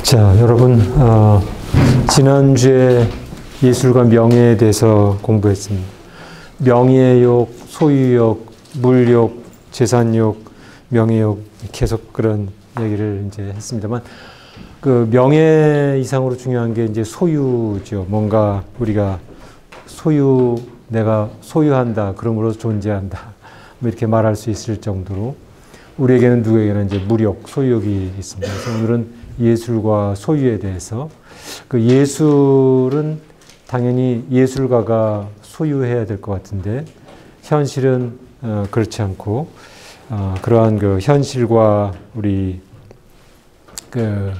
자, 여러분, 지난주에 예술과 명예에 대해서 공부했습니다. 명예욕, 소유욕, 물욕, 재산욕, 명예욕, 계속 그런 얘기를 이제 했습니다만, 그 명예 이상으로 중요한 게 이제 소유죠. 뭔가 우리가 내가 소유한다, 그러므로 존재한다, 뭐 이렇게 말할 수 있을 정도로 우리에게는 누구에게는 이제 물욕, 소유욕이 있습니다. 그래서 오늘은 예술과 소유에 대해서, 그 예술은 당연히 예술가가 소유해야 될 것 같은데 현실은 그렇지 않고, 그러한 그 현실과 우리 그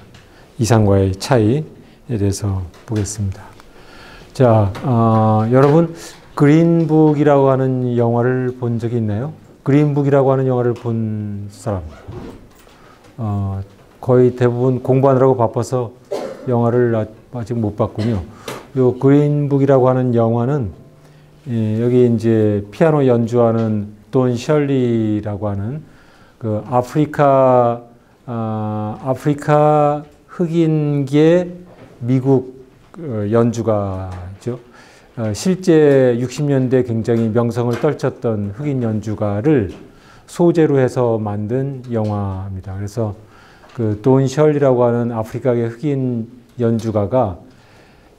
이상과의 차이에 대해서 보겠습니다. 자, 여러분 그린북이라고 하는 영화를 본 적이 있나요? 그린북이라고 하는 영화를 본 사람? 거의 대부분 공부하느라고 바빠서 영화를 아직 못 봤군요. 요 그린북이라고 하는 영화는 여기 이제 피아노 연주하는 돈 셜리라고 하는 그 아프리카 흑인계 미국 연주가죠. 실제 60년대 굉장히 명성을 떨쳤던 흑인 연주가를 소재로 해서 만든 영화입니다. 그래서 그 돈 셜리라고 하는 아프리카계 흑인 연주가가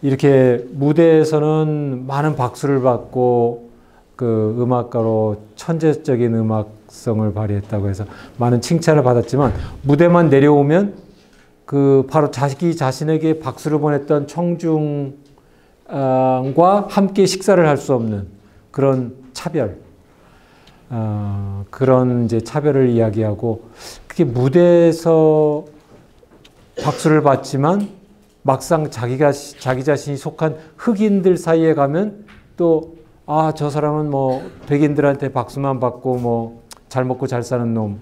이렇게 무대에서는 많은 박수를 받고 그 음악가로 천재적인 음악성을 발휘했다고 해서 많은 칭찬을 받았지만, 무대만 내려오면 그 바로 자기 자신에게 박수를 보냈던 청중과 함께 식사를 할 수 없는 그런 차별, 그런 이제 차별을 이야기하고, 그게 무대에서 박수를 받지만 막상 자기 자신이 속한 흑인들 사이에 가면 또 저 사람은 뭐 백인들한테 박수만 받고 뭐 잘 먹고 잘 사는 놈,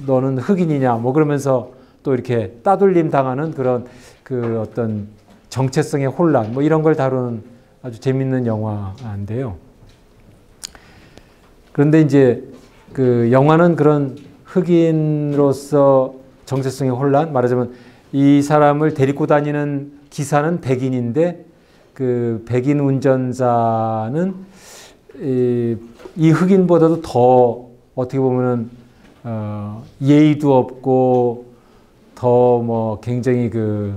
너는 흑인이냐 뭐 그러면서 또 이렇게 따돌림 당하는 그런 그 어떤 정체성의 혼란, 뭐 이런 걸 다루는 아주 재밌는 영화인데요. 그런데 이제 그 영화는 그런 흑인으로서 정체성의 혼란, 말하자면 이 사람을 데리고 다니는 기사는 백인인데 그 백인 운전자는 이 흑인보다도 더 어떻게 보면은 예의도 없고 더 뭐 굉장히 그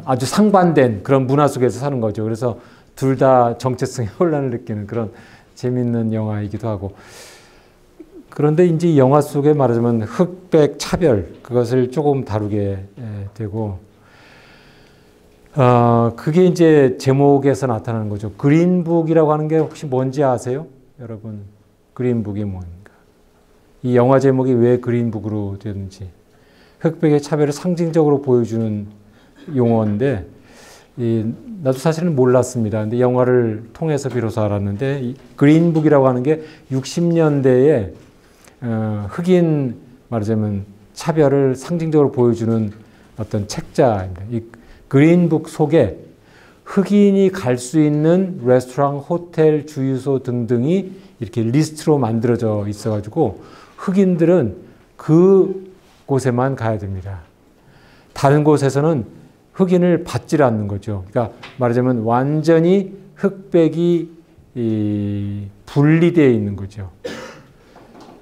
아주 상반된 그런 문화 속에서 사는 거죠. 그래서 둘 다 정체성의 혼란을 느끼는 그런 재밌는 영화이기도 하고. 그런데 이제 이 영화 속에 말하자면 흑백 차별, 그것을 조금 다루게 되고, 그게 이제 제목에서 나타나는 거죠. 그린북이라고 하는 게 혹시 뭔지 아세요? 여러분, 그린북이 뭔가? 이 영화 제목이 왜 그린북으로 되는지. 흑백의 차별을 상징적으로 보여주는 용어인데, 나도 사실은 몰랐습니다. 근데 영화를 통해서 비로소 알았는데, 이 그린북이라고 하는 게 60년대에 흑인 말하자면 차별을 상징적으로 보여주는 어떤 책자입니다. 이 그린북 속에 흑인이 갈 수 있는 레스토랑, 호텔, 주유소 등등이 이렇게 리스트로 만들어져 있어가지고 흑인들은 그 곳에만 가야 됩니다. 다른 곳에서는 흑인을 받질 않는 거죠. 그러니까 말하자면 완전히 흑백이 분리되어 있는 거죠.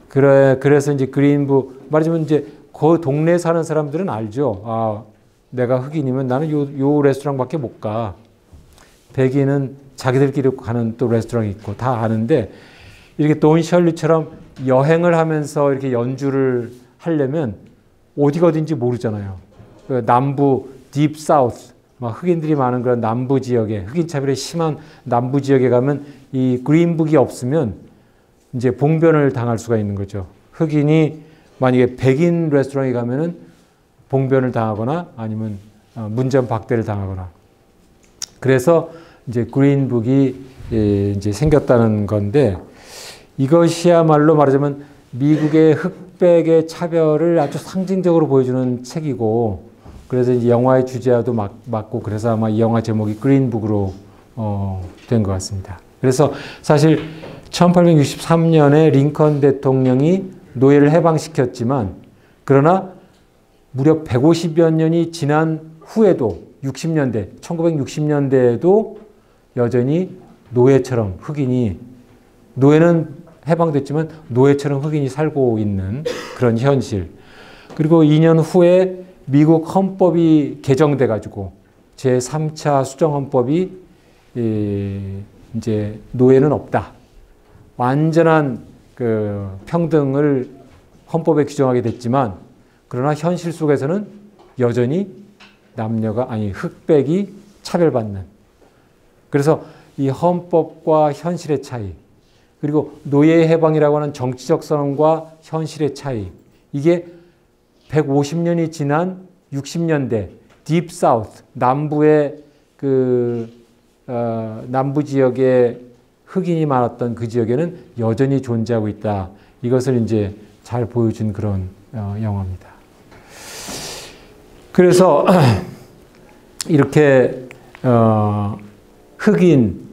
그래서 이제 그린북, 말하자면 이제 그 동네에 사는 사람들은 알죠. 내가 흑인이면 나는 요 레스토랑밖에 못 가. 백인은 자기들끼리 가는 또 레스토랑이 있고 다 아는데, 이렇게 돈 셜리처럼 여행을 하면서 이렇게 연주를 하려면 어디가 어딘지 모르잖아요. 그 남부 딥 사우스, 막 흑인들이 많은 그런 남부 지역에, 흑인 차별이 심한 남부 지역에 가면 이 그린북이 없으면 이제 봉변을 당할 수가 있는 거죠. 흑인이 만약에 백인 레스토랑에 가면은 봉변을 당하거나 아니면 문전박대를 당하거나. 그래서 이제 그린북이 이제 생겼다는 건데, 이것이야말로 말하자면 미국의 흑백의 차별을 아주 상징적으로 보여주는 책이고, 그래서 이제 영화의 주제와도 맞고, 그래서 아마 이 영화 제목이 그린북으로 된 것 같습니다. 그래서 사실 1863년에 링컨 대통령이 노예를 해방시켰지만, 그러나 무려 150여 년이 지난 후에도 60년대, 1960년대에도 여전히 노예처럼 흑인이, 노예는 해방됐지만 노예처럼 흑인이 살고 있는 그런 현실. 그리고 2년 후에 미국 헌법이 개정돼 가지고 제3차 수정헌법이 이제 노예는 없다. 완전한 그 평등을 헌법에 규정하게 됐지만, 그러나 현실 속에서는 여전히 흑백이 차별받는. 그래서 이 헌법과 현실의 차이, 그리고 노예 해방이라고 하는 정치적 선언과 현실의 차이, 이게 150년이 지난 60년대 딥 사우스, 남부의 남부 지역에 흑인이 많았던 그 지역에는 여전히 존재하고 있다. 이것을 이제 잘 보여준 그런 영화입니다. 그래서 이렇게 흑인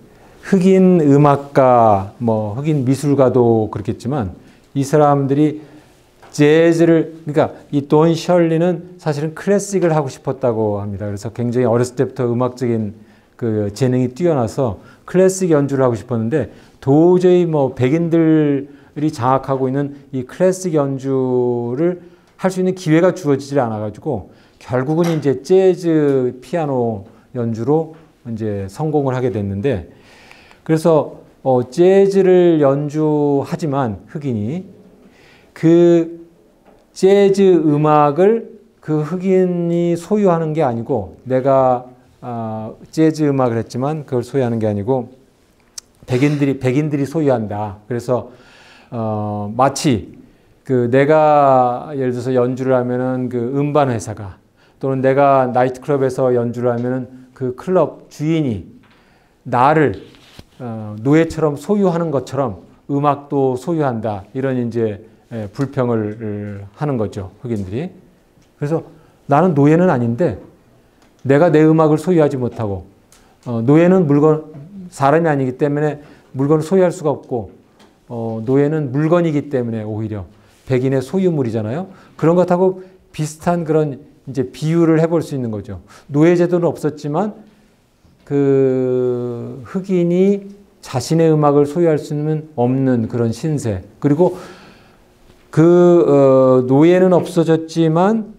음악가, 흑인 미술가도 그렇겠지만, 이 사람들이 재즈를, 그러니까 이 돈 셜리는 사실은 클래식을 하고 싶었다고 합니다. 그래서 굉장히 어렸을 때부터 음악적인 그 재능이 뛰어나서 클래식 연주를 하고 싶었는데, 도저히 백인들이 장악하고 있는 이 클래식 연주를 할 수 있는 기회가 주어지질 않아가지고 결국은 이제 재즈 피아노 연주로 이제 성공을 하게 됐는데, 그래서 재즈를 연주하지만 흑인이 그 재즈 음악을 그 흑인이 소유하는 게 아니고, 내가 재즈 음악을 했지만 그걸 소유하는 게 아니고 백인들이 소유한다. 그래서 마치 내가 예를 들어서 연주를 하면은 그 음반 회사가, 또는 내가 나이트클럽에서 연주를 하면은 그 클럽 주인이 나를 노예처럼 소유하는 것처럼 음악도 소유한다. 이런 이제 불평을 하는 거죠, 흑인들이. 그래서 나는 노예는 아닌데 내가 내 음악을 소유하지 못하고, 노예는 사람이 아니기 때문에 물건을 소유할 수가 없고, 노예는 물건이기 때문에 오히려 백인의 소유물이잖아요. 그런 것하고 비슷한 그런 이제 비유를 해볼 수 있는 거죠. 노예제도는 없었지만 그 흑인이 자신의 음악을 소유할 수는 없는 그런 신세. 그리고 노예는 없어졌지만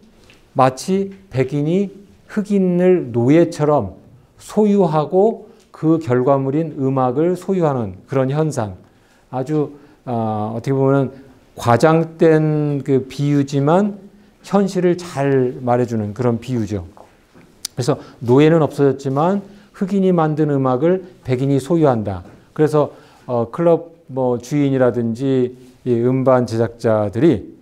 마치 백인이 흑인을 노예처럼 소유하고 그 결과물인 음악을 소유하는 그런 현상. 아주 어떻게 보면 과장된 그 비유지만 현실을 잘 말해주는 그런 비유죠. 그래서 노예는 없어졌지만 흑인이 만든 음악을 백인이 소유한다. 그래서 클럽 주인이라든지 이 음반 제작자들이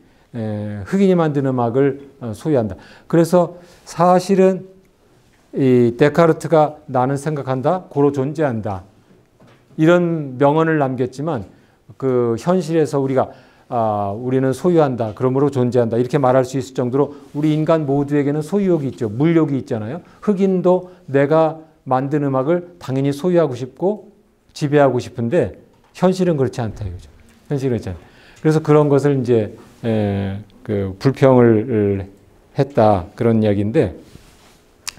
흑인이 만든 음악을 소유한다. 그래서 사실은 이 데카르트가 나는 생각한다, 고로 존재한다, 이런 명언을 남겼지만, 그 현실에서 우리는 소유한다, 그러므로 존재한다, 이렇게 말할 수 있을 정도로 우리 인간 모두에게는 소유욕이 있죠. 물욕이 있잖아요. 흑인도 내가 만든 음악을 당연히 소유하고 싶고 지배하고 싶은데 현실은 그렇지 않다 이거죠. 현실은 그렇지 않다. 그래서 그런 것을 이제 불평을 했다, 그런 이야기인데,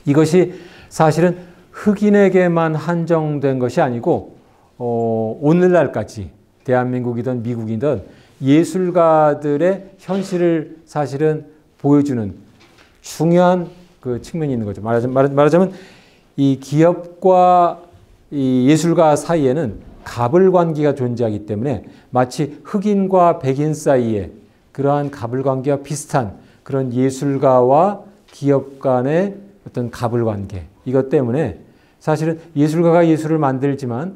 이것이 사실은 흑인에게만 한정된 것이 아니고 오늘날까지 대한민국이든 미국이든 예술가들의 현실을 사실은 보여주는 중요한 그 측면이 있는 거죠. 말하자면 이 기업과 이 예술가 사이에는 갑을관계가 존재하기 때문에 마치 흑인과 백인 사이에 그러한 갑을관계와 비슷한 그런 예술가와 기업 간의 어떤 갑을관계, 이것 때문에 사실은 예술가가 예술을 만들지만,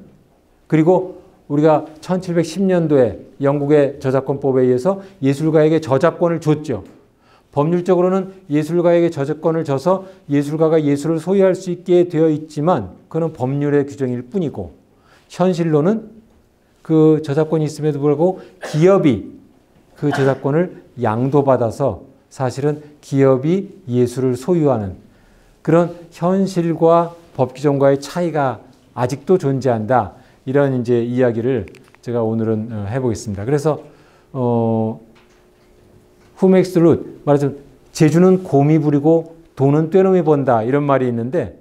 그리고 우리가 1710년도에 영국의 저작권법에 의해서 예술가에게 저작권을 줬죠. 법률적으로는 예술가에게 저작권을 줘서 예술가가 예술을 소유할 수 있게 되어 있지만 그건 법률의 규정일 뿐이고, 현실로는 그 저작권이 있음에도 불구하고 기업이 그 저작권을 양도받아서 사실은 기업이 예술을 소유하는 그런 현실과 법 규정과의 차이가 아직도 존재한다. 이런 이제 이야기를 제가 오늘은 해보겠습니다. 그래서 Who Makes the Rules? 말하자면 재주는 곰이 부리고 돈은 떼놈이 번다 이런 말이 있는데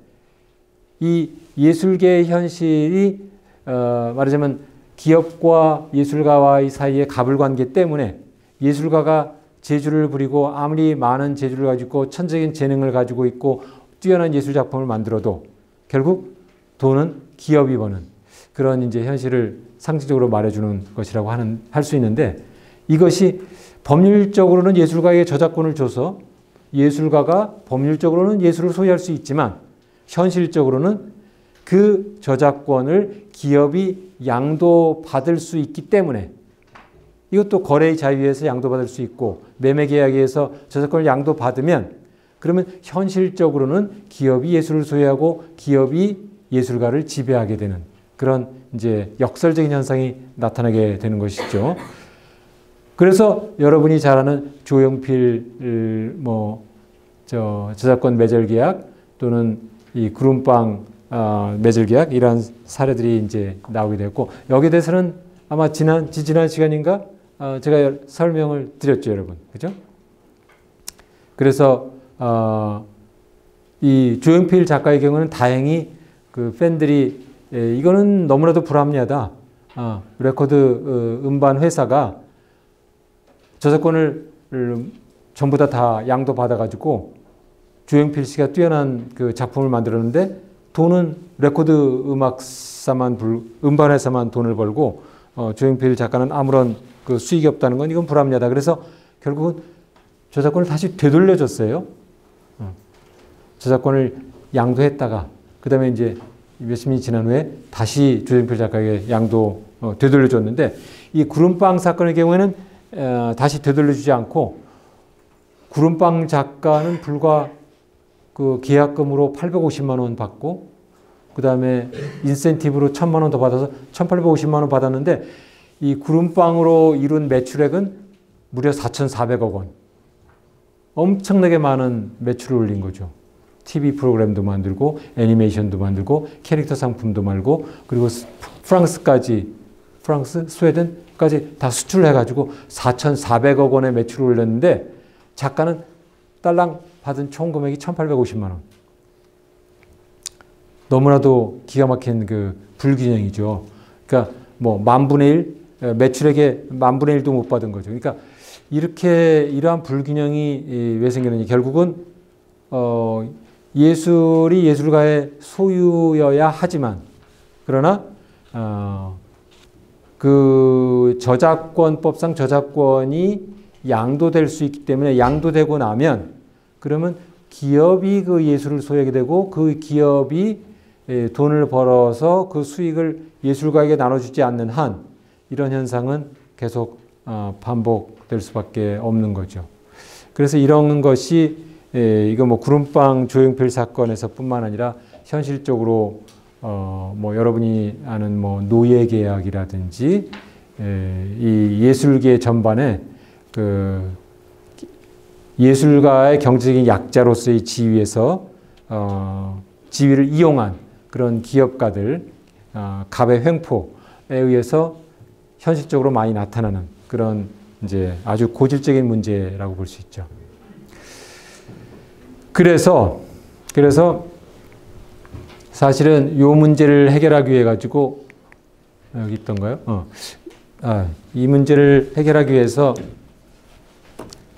이 예술계의 현실이 말하자면 기업과 예술가와의 사이의 가불관계 때문에 예술가가 재주를 부리고 아무리 많은 재주를 가지고 천재적인 재능을 가지고 있고 뛰어난 예술 작품을 만들어도 결국 돈은 기업이 버는 그런 이제 현실을 상징적으로 말해주는 것이라고 할 수 있는데 이것이 법률적으로는 예술가에게 저작권을 줘서 예술가가 법률적으로는 예술을 소유할 수 있지만 현실적으로는 그 저작권을 기업이 양도받을 수 있기 때문에 이것도 거래의 자유에서 양도받을 수 있고 매매계약에서 저작권을 양도받으면 그러면 현실적으로는 기업이 예술을 소유하고 기업이 예술가를 지배하게 되는 그런 이제 역설적인 현상이 나타나게 되는 것이죠. 그래서 여러분이 잘 아는 조용필 저작권 매절 계약 또는 이 구름빵 매절 계약 이러한 사례들이 이제 나오게 됐고 여기에 대해서는 아마 지난 시간인가 제가 설명을 드렸죠, 여러분. 그죠? 그래서 이 조용필 작가의 경우는 다행히 그 팬들이 이거는 너무나도 불합리하다. 레코드 음반 회사가 저작권을 전부 다 양도 받아가지고 조용필 씨가 뛰어난 그 작품을 만들었는데 돈은 레코드 음반 회사만 돈을 벌고 조용필 작가는 아무런 그 수익이 없다는 건 이건 불합리하다. 그래서 결국은 저작권을 다시 되돌려줬어요. 저작권을 양도했다가 그 다음에 이제 몇십 년이 지난 후에 다시 조용필 작가에게 되돌려줬는데 이 구름빵 사건의 경우에는 다시 되돌려주지 않고 구름빵 작가는 불과 그 계약금으로 850만 원 받고 그 다음에 인센티브로 1000만 원 더 받아서 1850만 원 받았는데 이 구름빵으로 이룬 매출액은 무려 4,400억 원. 엄청나게 많은 매출을 올린 거죠. TV 프로그램도 만들고 애니메이션도 만들고 캐릭터 상품도 말고 그리고 스웨덴까지 다 수출을 해가지고 4,400억 원의 매출을 올렸는데 작가는 딸랑 받은 총 금액이 1,850만 원. 너무나도 기가 막힌 그 불균형이죠. 그러니까 뭐 매출액의 10,000분의 1도 못 받은 거죠. 그러니까 이러한 불균형이 왜 생기느냐. 결국은 예술이 예술가의 소유여야 하지만 그러나 그 저작권법상 저작권이 양도될 수 있기 때문에 양도되고 나면 그러면 기업이 그 예술을 소유하게 되고 그 기업이 돈을 벌어서 그 수익을 예술가에게 나눠주지 않는 한 이런 현상은 계속 반복될 수밖에 없는 거죠. 그래서 이런 것이 이거 뭐 구름빵 조용필 사건에서뿐만 아니라 현실적으로 뭐 여러분이 아는 뭐 노예 계약이라든지 이 예술계 전반에 그 예술가의 경제적인 약자로서의 지위에서 지위를 이용한 그런 기업가들 갑의 횡포에 의해서 현실적으로 많이 나타나는 그런 이제 아주 고질적인 문제라고 볼 수 있죠. 그래서 사실은 이 문제를 해결하기 위해 가지고 여기 있던가요? 이 문제를 해결하기 위해서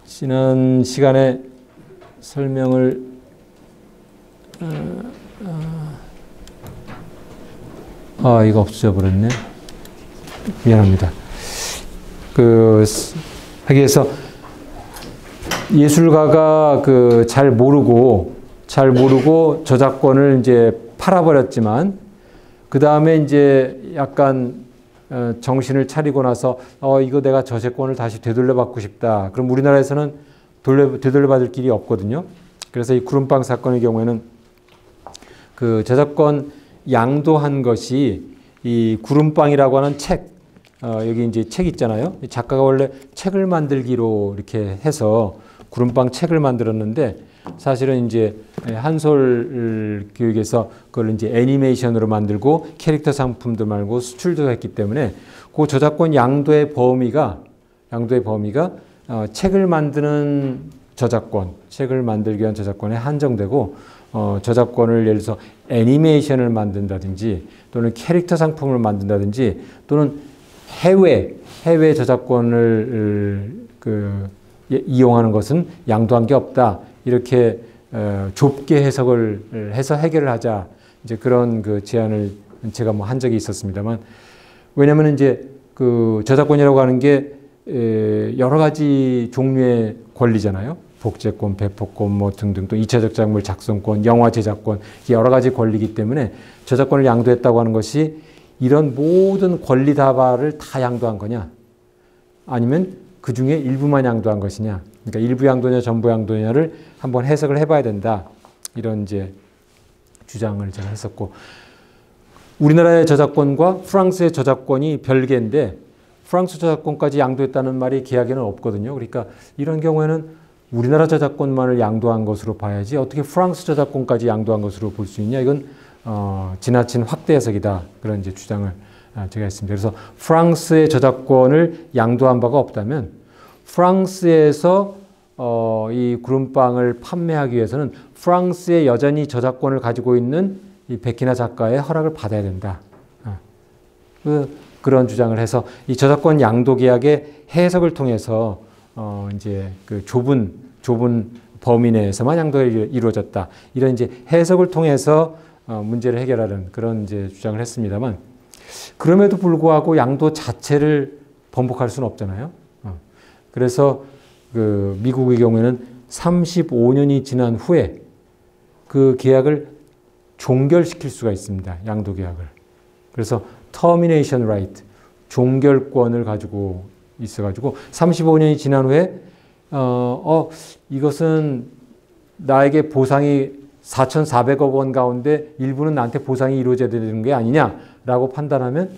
지난 시간에 설명을 이거 없어져 버렸네. 미안합니다. 하기 위해서 예술가가 잘 모르고 저작권을 이제 팔아버렸지만 그 다음에 이제 약간 정신을 차리고 나서 이거 내가 저작권을 다시 되돌려받고 싶다. 그럼 우리나라에서는 되돌려받을 길이 없거든요. 그래서 이 구름빵 사건의 경우에는 그 저작권 양도한 것이 이 구름빵이라고 하는 책, 여기 이제 책 있잖아요. 작가가 원래 책을 만들기로 이렇게 해서 구름빵 책을 만들었는데 사실은 이제 한솔 교육에서 그걸 이제 애니메이션으로 만들고 캐릭터 상품도 말고 수출도 했기 때문에 그 저작권 양도의 범위가 책을 만드는 저작권, 책을 만들기 위한 저작권에 한정되고 저작권을 예를 들어서 애니메이션을 만든다든지 또는 캐릭터 상품을 만든다든지 또는 해외 저작권을 이용하는 것은 양도한 게 없다. 이렇게 좁게 해석을 해서 해결을 하자. 이제 그런 제안을 제가 한 적이 있었습니다만, 왜냐하면 이제 저작권이라고 하는 게 여러 가지 종류의 권리잖아요. 복제권, 배포권 뭐 등등, 또 2차적 작물 작성권, 영화 제작권, 여러 가지 권리이기 때문에 저작권을 양도했다고 하는 것이 이런 모든 권리 다발을 다 양도한 거냐, 아니면 그 중에 일부만 양도한 것이냐, 그러니까 일부 양도냐 전부 양도냐를 한번 해석을 해봐야 된다. 이런 이제 주장을 제가 했었고, 우리나라의 저작권과 프랑스의 저작권이 별개인데 프랑스 저작권까지 양도했다는 말이 계약에는 없거든요. 그러니까 이런 경우에는 우리나라 저작권만을 양도한 것으로 봐야지 어떻게 프랑스 저작권까지 양도한 것으로 볼 수 있냐. 이건 지나친 확대 해석이다. 그런 이제 주장을 제가 했습니다. 그래서 프랑스의 저작권을 양도한 바가 없다면 프랑스에서 이 구름빵을 판매하기 위해서는 프랑스에 여전히 저작권을 가지고 있는 이 백희나 작가의 허락을 받아야 된다. 그런 주장을 해서 이 저작권 양도 계약의 해석을 통해서 이제 좁은 범위 내에서만 양도가 이루어졌다. 이런 이제 해석을 통해서 문제를 해결하는 그런 이제 주장을 했습니다만, 그럼에도 불구하고 양도 자체를 번복할 수는 없잖아요. 그래서 미국의 경우에는 35년이 지난 후에 그 계약을 종결시킬 수가 있습니다. 양도 계약을. 그래서 termination right, 종결권을 가지고 있어가지고 35년이 지난 후에 이것은 나에게 보상이 4,400억 원 가운데 일부는 나한테 보상이 이루어져야 되는 게 아니냐라고 판단하면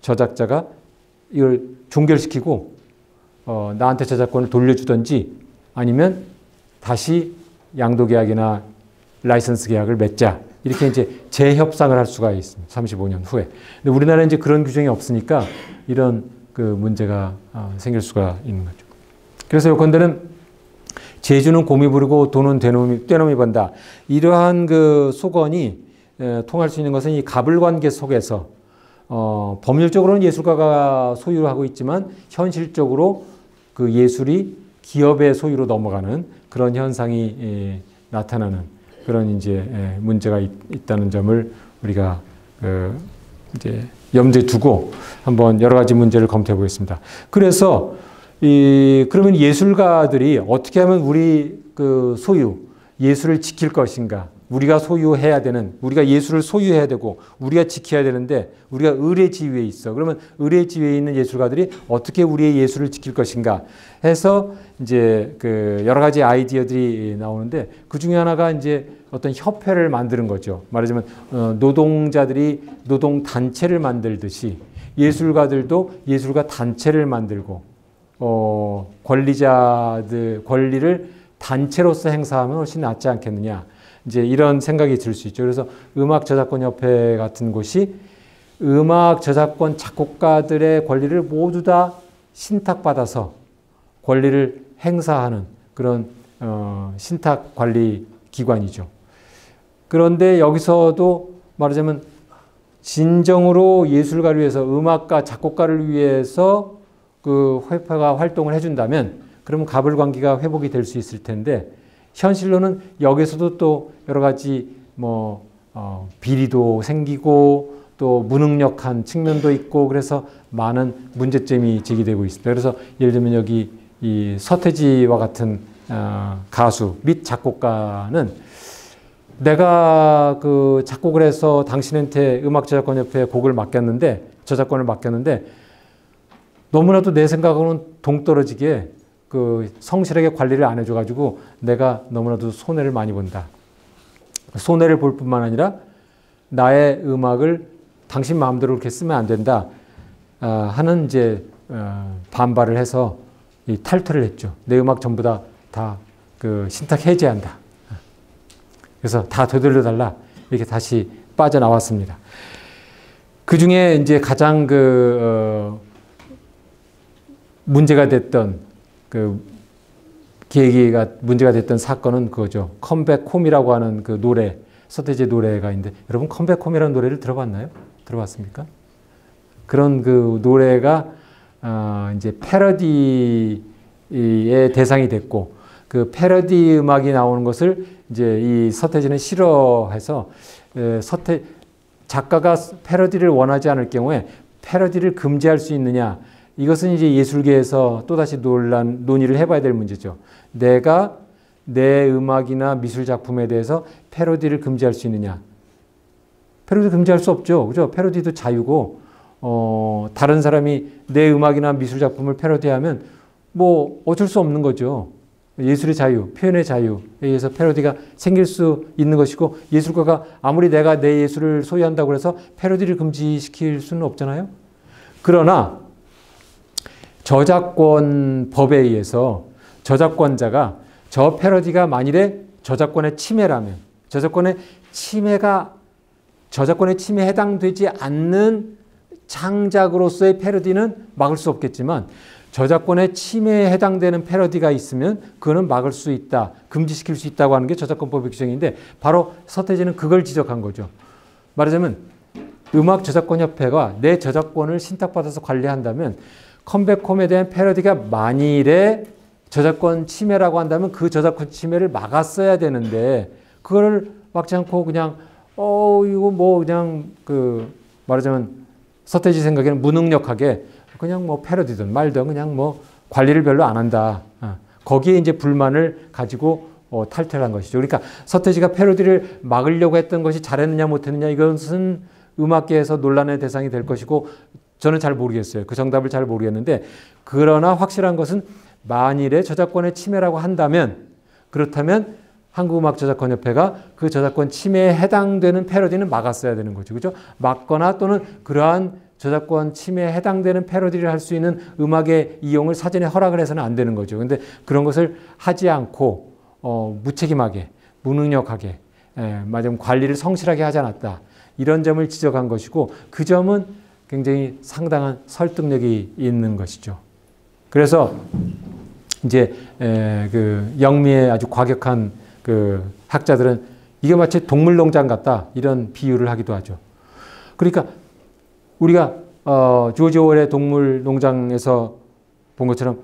저작자가 이걸 종결시키고 나한테 저작권을 돌려주든지 아니면 다시 양도계약이나 라이선스 계약을 맺자. 이렇게 이제 재협상을 할 수가 있습니다. 35년 후에. 근데 우리나라는 이제 그런 규정이 없으니까 이런 문제가 생길 수가 있는 거죠. 그래서 요건대는 제주는 곰이 부르고 돈은 떼놈이 번다. 이러한 소건이 통할 수 있는 것은 이 가불관계 속에서 법률적으로는 예술가가 소유하고 있지만 현실적으로 그 예술이 기업의 소유로 넘어가는 그런 현상이 나타나는 그런 이제 문제가 있다는 점을 우리가 이제 염두에 두고 한번 여러 가지 문제를 검토해 보겠습니다. 그래서 그러면 예술가들이 어떻게 하면 우리 소유 예술을 지킬 것인가? 우리가 소유해야 되는, 우리가 예술을 소유해야 되고 우리가 지켜야 되는데 우리가 의례지위에 있어. 그러면 의례지위에 있는 예술가들이 어떻게 우리의 예술을 지킬 것인가 해서 이제 여러 가지 아이디어들이 나오는데, 그 중에 하나가 이제 어떤 협회를 만드는 거죠. 말하자면 노동자들이 노동 단체를 만들듯이 예술가들도 예술가 단체를 만들고 권리를 단체로서 행사하면 훨씬 낫지 않겠느냐. 이제 이런 생각이 들 수 있죠. 그래서 음악저작권협회 같은 곳이 음악 저작권 작곡가들의 권리를 모두 다 신탁받아서 권리를 행사하는 그런 신탁 관리 기관이죠. 그런데 여기서도 말하자면 진정으로 예술가를 위해서, 음악가 작곡가를 위해서 그 회파가 활동을 해준다면 그러면 가불관계가 회복이 될 수 있을 텐데, 현실로는 여기서도 또 여러 가지 비리도 생기고 또 무능력한 측면도 있고, 그래서 많은 문제점이 제기되고 있습니다. 그래서 예를 들면 여기 이 서태지와 같은 가수 및 작곡가는 내가 작곡을 해서 당신한테 음악저작권협회에 곡을 맡겼는데, 저작권을 맡겼는데 너무나도 내 생각으로는 동떨어지게 성실하게 관리를 안 해줘가지고 내가 너무나도 손해를 많이 본다. 손해를 볼 뿐만 아니라 나의 음악을 당신 마음대로 그렇게 쓰면 안 된다 하는 이제 반발을 해서 탈퇴를 했죠. 내 음악 전부 다 신탁 해제한다. 그래서 다 되돌려달라. 이렇게 다시 빠져나왔습니다. 그 중에 이제 가장 문제가 됐던 계기가 문제가 됐던 사건은 그거죠. 컴백홈이라고 하는 그 노래, 서태지의 노래가 있는데 여러분 컴백홈이라는 노래를 들어봤나요? 들어봤습니까? 그런 그 노래가 이제 패러디의 대상이 됐고 그 패러디 음악이 나오는 것을 이제 이 서태지는 싫어해서 작가가 패러디를 원하지 않을 경우에 패러디를 금지할 수 있느냐, 이것은 이제 예술계에서 또다시 논의를 해봐야 될 문제죠. 내가 내 음악이나 미술 작품에 대해서 패러디를 금지할 수 있느냐. 패러디 금지할 수 없죠. 그죠? 패러디도 자유고, 다른 사람이 내 음악이나 미술 작품을 패러디하면 뭐 어쩔 수 없는 거죠. 예술의 자유, 표현의 자유에 의해서 패러디가 생길 수 있는 것이고, 예술가가 아무리 내가 내 예술을 소유한다고 해서 패러디를 금지시킬 수는 없잖아요. 그러나 저작권 법에 의해서 저작권자가 저 패러디가 만일에 저작권의 침해라면, 저작권의 침해에 해당되지 않는 창작으로서의 패러디는 막을 수 없겠지만, 저작권의 침해에 해당되는 패러디가 있으면 그거는 막을 수 있다, 금지시킬 수 있다고 하는 게 저작권법의 규정인데, 바로 서태지는 그걸 지적한 거죠. 말하자면 음악저작권협회가 내 저작권을 신탁받아서 관리한다면 컴백홈에 대한 패러디가 만일에 저작권 침해라고 한다면 그 저작권 침해를 막았어야 되는데, 그거를 막지 않고 그냥 이거 뭐 그냥 말하자면 서태지 생각에는 무능력하게 그냥 뭐 패러디든 말든 그냥 뭐 관리를 별로 안 한다. 거기에 이제 불만을 가지고 탈퇴한 것이죠. 그러니까 서태지가 패러디를 막으려고 했던 것이 잘했느냐 못했느냐, 이것은 음악계에서 논란의 대상이 될 것이고, 저는 잘 모르겠어요. 그 정답을 잘 모르겠는데, 그러나 확실한 것은 만일에 저작권의 침해라고 한다면, 그렇다면 한국음악저작권협회가 그 저작권 침해에 해당되는 패러디는 막았어야 되는 거죠. 그죠? 막거나 또는 그러한 저작권 침해에 해당되는 패러디를 할 수 있는 음악의 이용을 사전에 허락을 해서는 안 되는 거죠. 근데 그런 것을 하지 않고 무책임하게, 무능력하게, 말하자면 관리를 성실하게 하지 않았다. 이런 점을 지적한 것이고, 그 점은 굉장히 상당한 설득력이 있는 것이죠. 그래서 이제 그 영미의 아주 과격한 그 학자들은 이게 마치 동물농장 같다, 이런 비유를 하기도 하죠. 그러니까 우리가 조지 오웰의 동물농장에서 본 것처럼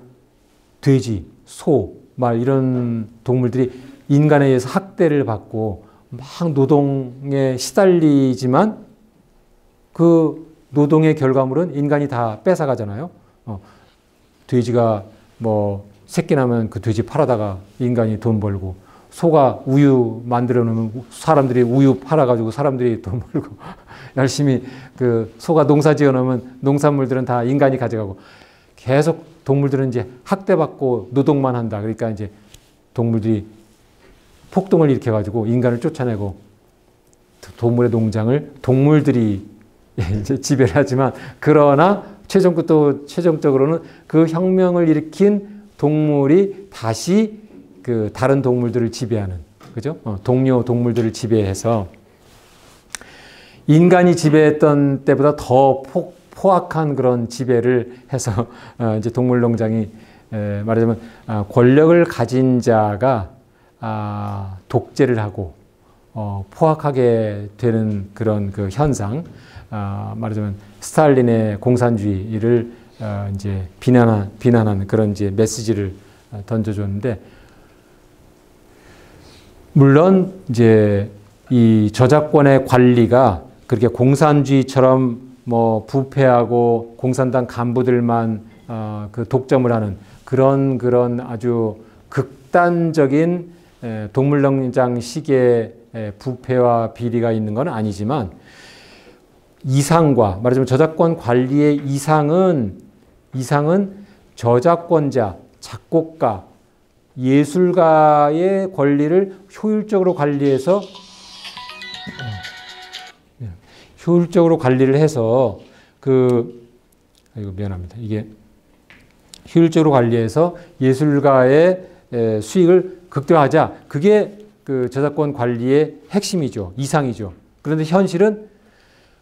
돼지, 소, 말 이런 동물들이 인간에 의해서 학대를 받고 막 노동에 시달리지만 그 노동의 결과물은 인간이 다 뺏어가잖아요. 돼지가 뭐 새끼 나면 그 돼지 팔아다가 인간이 돈 벌고, 소가 우유 만들어 놓으면 사람들이 우유 팔아가지고 사람들이 돈 벌고, 열심히 그 소가 농사 지어 놓으면 농산물들은 다 인간이 가져가고, 계속 동물들은 이제 학대받고 노동만 한다. 그러니까 이제 동물들이 폭동을 일으켜가지고 인간을 쫓아내고, 동물의 농장을 동물들이 이제 지배를 하지만, 그러나 최종적으로는 그 혁명을 일으킨 동물이 다시 그 다른 동물들을 지배하는, 그죠? 동료 동물들을 지배해서 인간이 지배했던 때보다 더 포악한 그런 지배를 해서 이제 동물농장이 말하자면 권력을 가진 자가 독재를 하고 포악하게 되는 그런 그 현상, 말하자면 스탈린의 공산주의를 이제 비난한 그런 이제 메시지를 던져줬는데, 물론 이제 이 저작권의 관리가 그렇게 공산주의처럼 뭐 부패하고 공산당 간부들만 그 독점을 하는 그런 아주 극단적인 동물농장식의 부패와 비리가 있는 건 아니지만, 이상과 말하자면 저작권 관리의 이상은 저작권자, 작곡가, 예술가의 권리를 효율적으로 관리해서 미안합니다. 이게 효율적으로 관리해서 예술가의 수익을 극대화하자. 그게 그 저작권 관리의 핵심이죠. 이상이죠. 그런데 현실은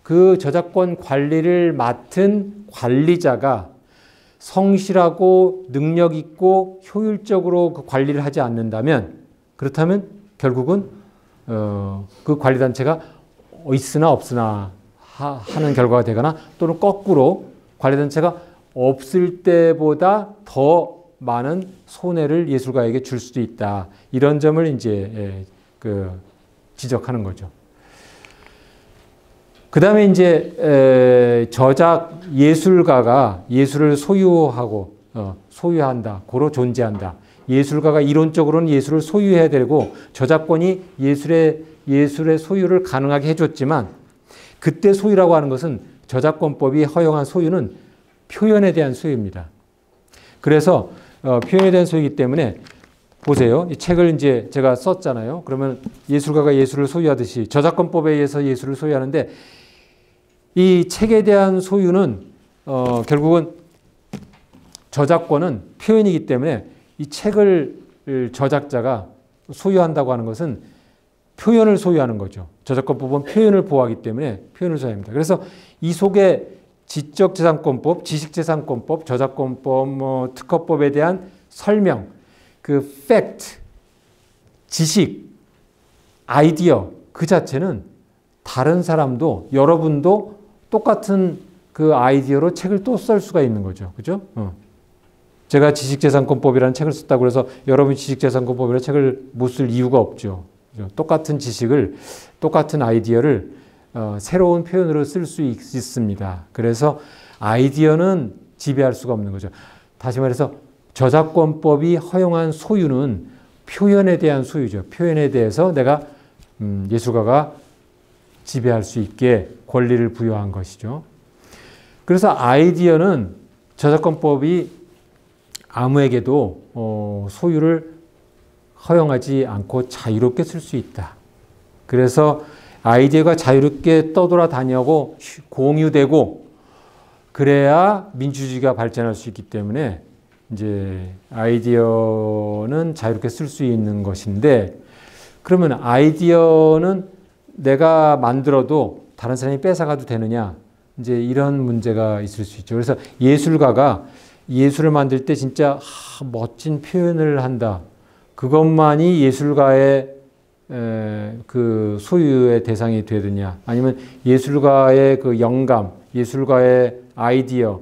그 저작권 관리를 맡은 관리자가 성실하고 능력 있고 효율적으로 그 관리를 하지 않는다면, 그렇다면 결국은 그 관리단체가 있으나 없으나 하는 결과가 되거나, 또는 거꾸로 관리단체가 없을 때보다 더 많은 손해를 예술가에게 줄 수도 있다. 이런 점을 이제 지적하는 거죠. 그 다음에 이제 저작 예술가가 예술을 소유하고 소유한다, 고로 존재한다. 예술가가 이론적으로는 예술을 소유해야 되고 저작권이 예술의 소유를 가능하게 해줬지만, 그때 소유라고 하는 것은 저작권법이 허용한 소유는 표현에 대한 소유입니다. 그래서 표현에 대한 소유이기 때문에 보세요. 이 책을 이제 제가 썼잖아요. 그러면 예술가가 예술을 소유하듯이 저작권법에 의해서 예술을 소유하는데, 이 책에 대한 소유는 결국은 저작권은 표현이기 때문에 이 책을 저작자가 소유한다고 하는 것은 표현을 소유하는 거죠. 저작권법은 표현을 보호하기 때문에 표현을 소유합니다. 그래서 이 속에 지적재산권법, 지식재산권법, 저작권법, 특허법에 대한 설명, 그 팩트, 지식, 아이디어 그 자체는 다른 사람도, 여러분도 똑같은 그 아이디어로 책을 또 쓸 수가 있는 거죠. 그죠? 제가 지식재산권법이라는 책을 썼다고 해서 여러분이 지식재산권법이라는 책을 못 쓸 이유가 없죠. 그죠? 똑같은 지식을, 똑같은 아이디어를 새로운 표현으로 쓸 수 있습니다. 그래서 아이디어는 지배할 수가 없는 거죠. 다시 말해서 저작권법이 허용한 소유는 표현에 대한 소유죠. 표현에 대해서 내가 예술가가 지배할 수 있게 권리를 부여한 것이죠. 그래서 아이디어는 저작권법이 아무에게도 소유를 허용하지 않고 자유롭게 쓸 수 있다. 그래서 아이디어가 자유롭게 떠돌아다니고 공유되고 그래야 민주주의가 발전할 수 있기 때문에 이제 아이디어는 자유롭게 쓸 수 있는 것인데, 그러면 아이디어는 내가 만들어도 다른 사람이 뺏어가도 되느냐? 이제 이런 문제가 있을 수 있죠. 그래서 예술가가 예술을 만들 때 진짜 멋진 표현을 한다. 그것만이 예술가의 그 소유의 대상이 되느냐? 아니면 예술가의 그 영감, 예술가의 아이디어,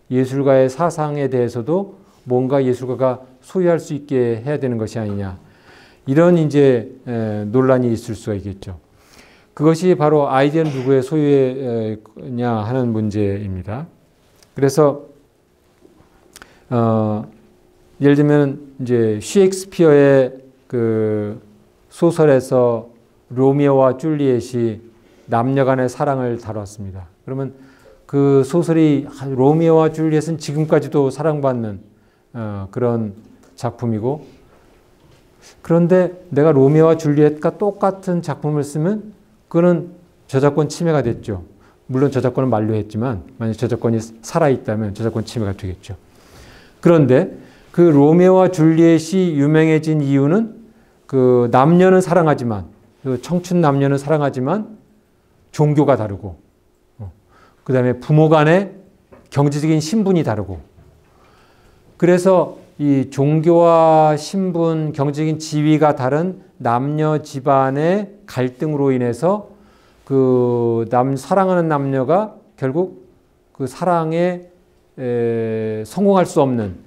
예술가의 사상에 대해서도 뭔가 예술가가 소유할 수 있게 해야 되는 것이 아니냐? 이런 이제 논란이 있을 수가 있겠죠. 그것이 바로 아이디어는 누구의 소유냐 하는 문제입니다. 그래서 예를 들면 이제 셰익스피어의 그 소설에서 로미오와 줄리엣이 남녀간의 사랑을 다뤘습니다. 그러면 그 소설이 로미오와 줄리엣은 지금까지도 사랑받는 그런 작품이고, 그런데 내가 로미오와 줄리엣과 똑같은 작품을 쓰면 그거는 저작권 침해가 됐죠. 물론 저작권은 만료했지만 만약 저작권이 살아있다면 저작권 침해가 되겠죠. 그런데 그 로미오와 줄리엣이 유명해진 이유는 그 남녀는 사랑하지만, 그 청춘 남녀는 사랑하지만 종교가 다르고, 그 다음에 부모 간의 경제적인 신분이 다르고, 그래서 이 종교와 신분, 경제적인 지위가 다른 남녀 집안의 갈등으로 인해서 그 사랑하는 남녀가 결국 그 사랑에 성공할 수 없는,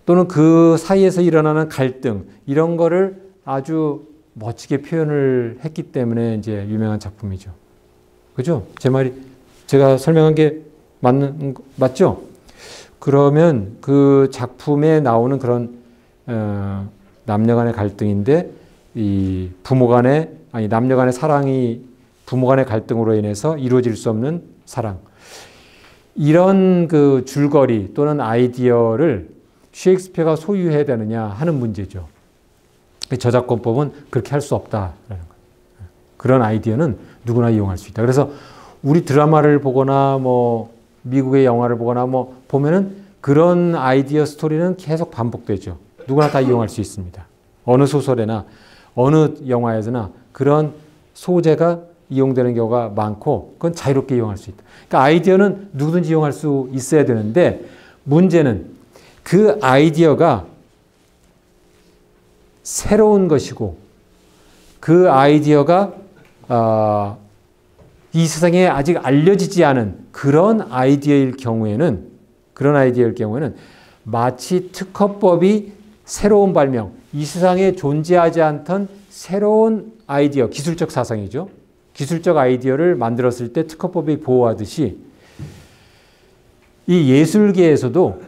또는 그 사이에서 일어나는 갈등, 이런 거를 아주 멋지게 표현을 했기 때문에 이제 유명한 작품이죠. 그죠? 제 말이, 제가 설명한 게 맞죠? 그러면 그 작품에 나오는 그런 남녀 간의 갈등인데, 이 남녀 간의 사랑이 부모 간의 갈등으로 인해서 이루어질 수 없는 사랑. 이런 그 줄거리 또는 아이디어를 셰익스피어가 소유해야 되느냐 하는 문제죠. 저작권법은 그렇게 할 수 없다라는 거예요. 그런 아이디어는 누구나 이용할 수 있다. 그래서 우리 드라마를 보거나 뭐 미국의 영화를 보거나 뭐 보면은 그런 아이디어 스토리는 계속 반복되죠. 누구나 다 이용할 수 있습니다. 어느 소설에나 어느 영화에서나 그런 소재가 이용되는 경우가 많고 그건 자유롭게 이용할 수 있다. 그러니까 아이디어는 누구든지 이용할 수 있어야 되는데 문제는 그 아이디어가 새로운 것이고 그 아이디어가 이 세상에 아직 알려지지 않은 그런 아이디어일 경우에는 마치 특허법이 새로운 발명, 이 세상에 존재하지 않던 새로운 아이디어, 기술적 사상이죠. 기술적 아이디어를 만들었을 때 특허법이 보호하듯이 이 예술계에서도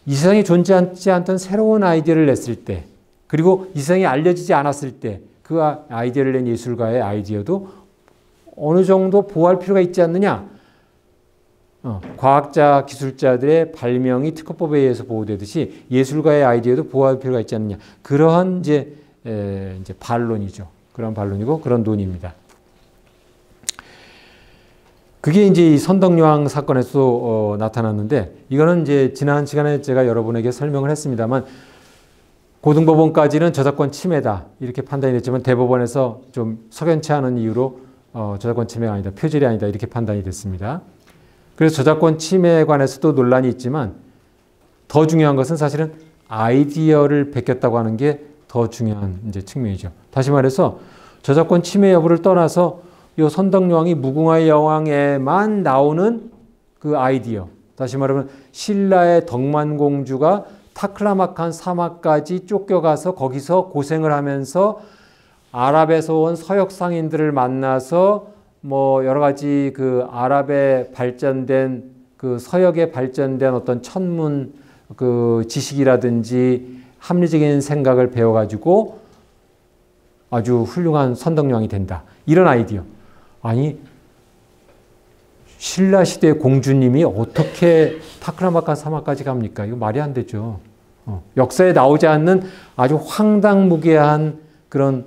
이 세상에 존재하지 않던 새로운 아이디어를 냈을 때 그리고 이 세상에 알려지지 않았을 때 그 아이디어를 낸 예술가의 아이디어도 어느 정도 보호할 필요가 있지 않느냐. 과학자, 기술자들의 발명이 특허법에 의해서 보호되듯이 예술가의 아이디어도 보호할 필요가 있지 않느냐. 그러한 이제 반론이죠. 그런 반론이고 그런 논의입니다. 그게 이제 이 선덕여왕 사건에서 나타났는데 이거는 이제 지난 시간에 제가 여러분에게 설명을 했습니다만 고등법원까지는 저작권 침해다 이렇게 판단이 됐지만 대법원에서 좀 석연치 않은 이유로 저작권 침해가 아니다, 표절이 아니다 이렇게 판단이 됐습니다. 그래서 저작권 침해에 관해서도 논란이 있지만 더 중요한 것은 사실은 아이디어를 베꼈다고 하는 게 더 중요한 이제 측면이죠. 다시 말해서 저작권 침해 여부를 떠나서 이 선덕여왕이 무궁화의 여왕에만 나오는 그 아이디어, 다시 말하면 신라의 덕만공주가 타클라마칸 사막까지 쫓겨가서 거기서 고생을 하면서 아랍에서 온 서역 상인들을 만나서 뭐 여러 가지 그 아랍에 발전된 그 서역에 발전된 어떤 천문 그 지식이라든지 합리적인 생각을 배워가지고 아주 훌륭한 선덕여왕이 된다. 이런 아이디어. 아니 신라 시대 공주님이 어떻게 타클라마칸 사막까지 갑니까? 이거 말이 안 되죠. 역사에 나오지 않는 아주 황당무계한 그런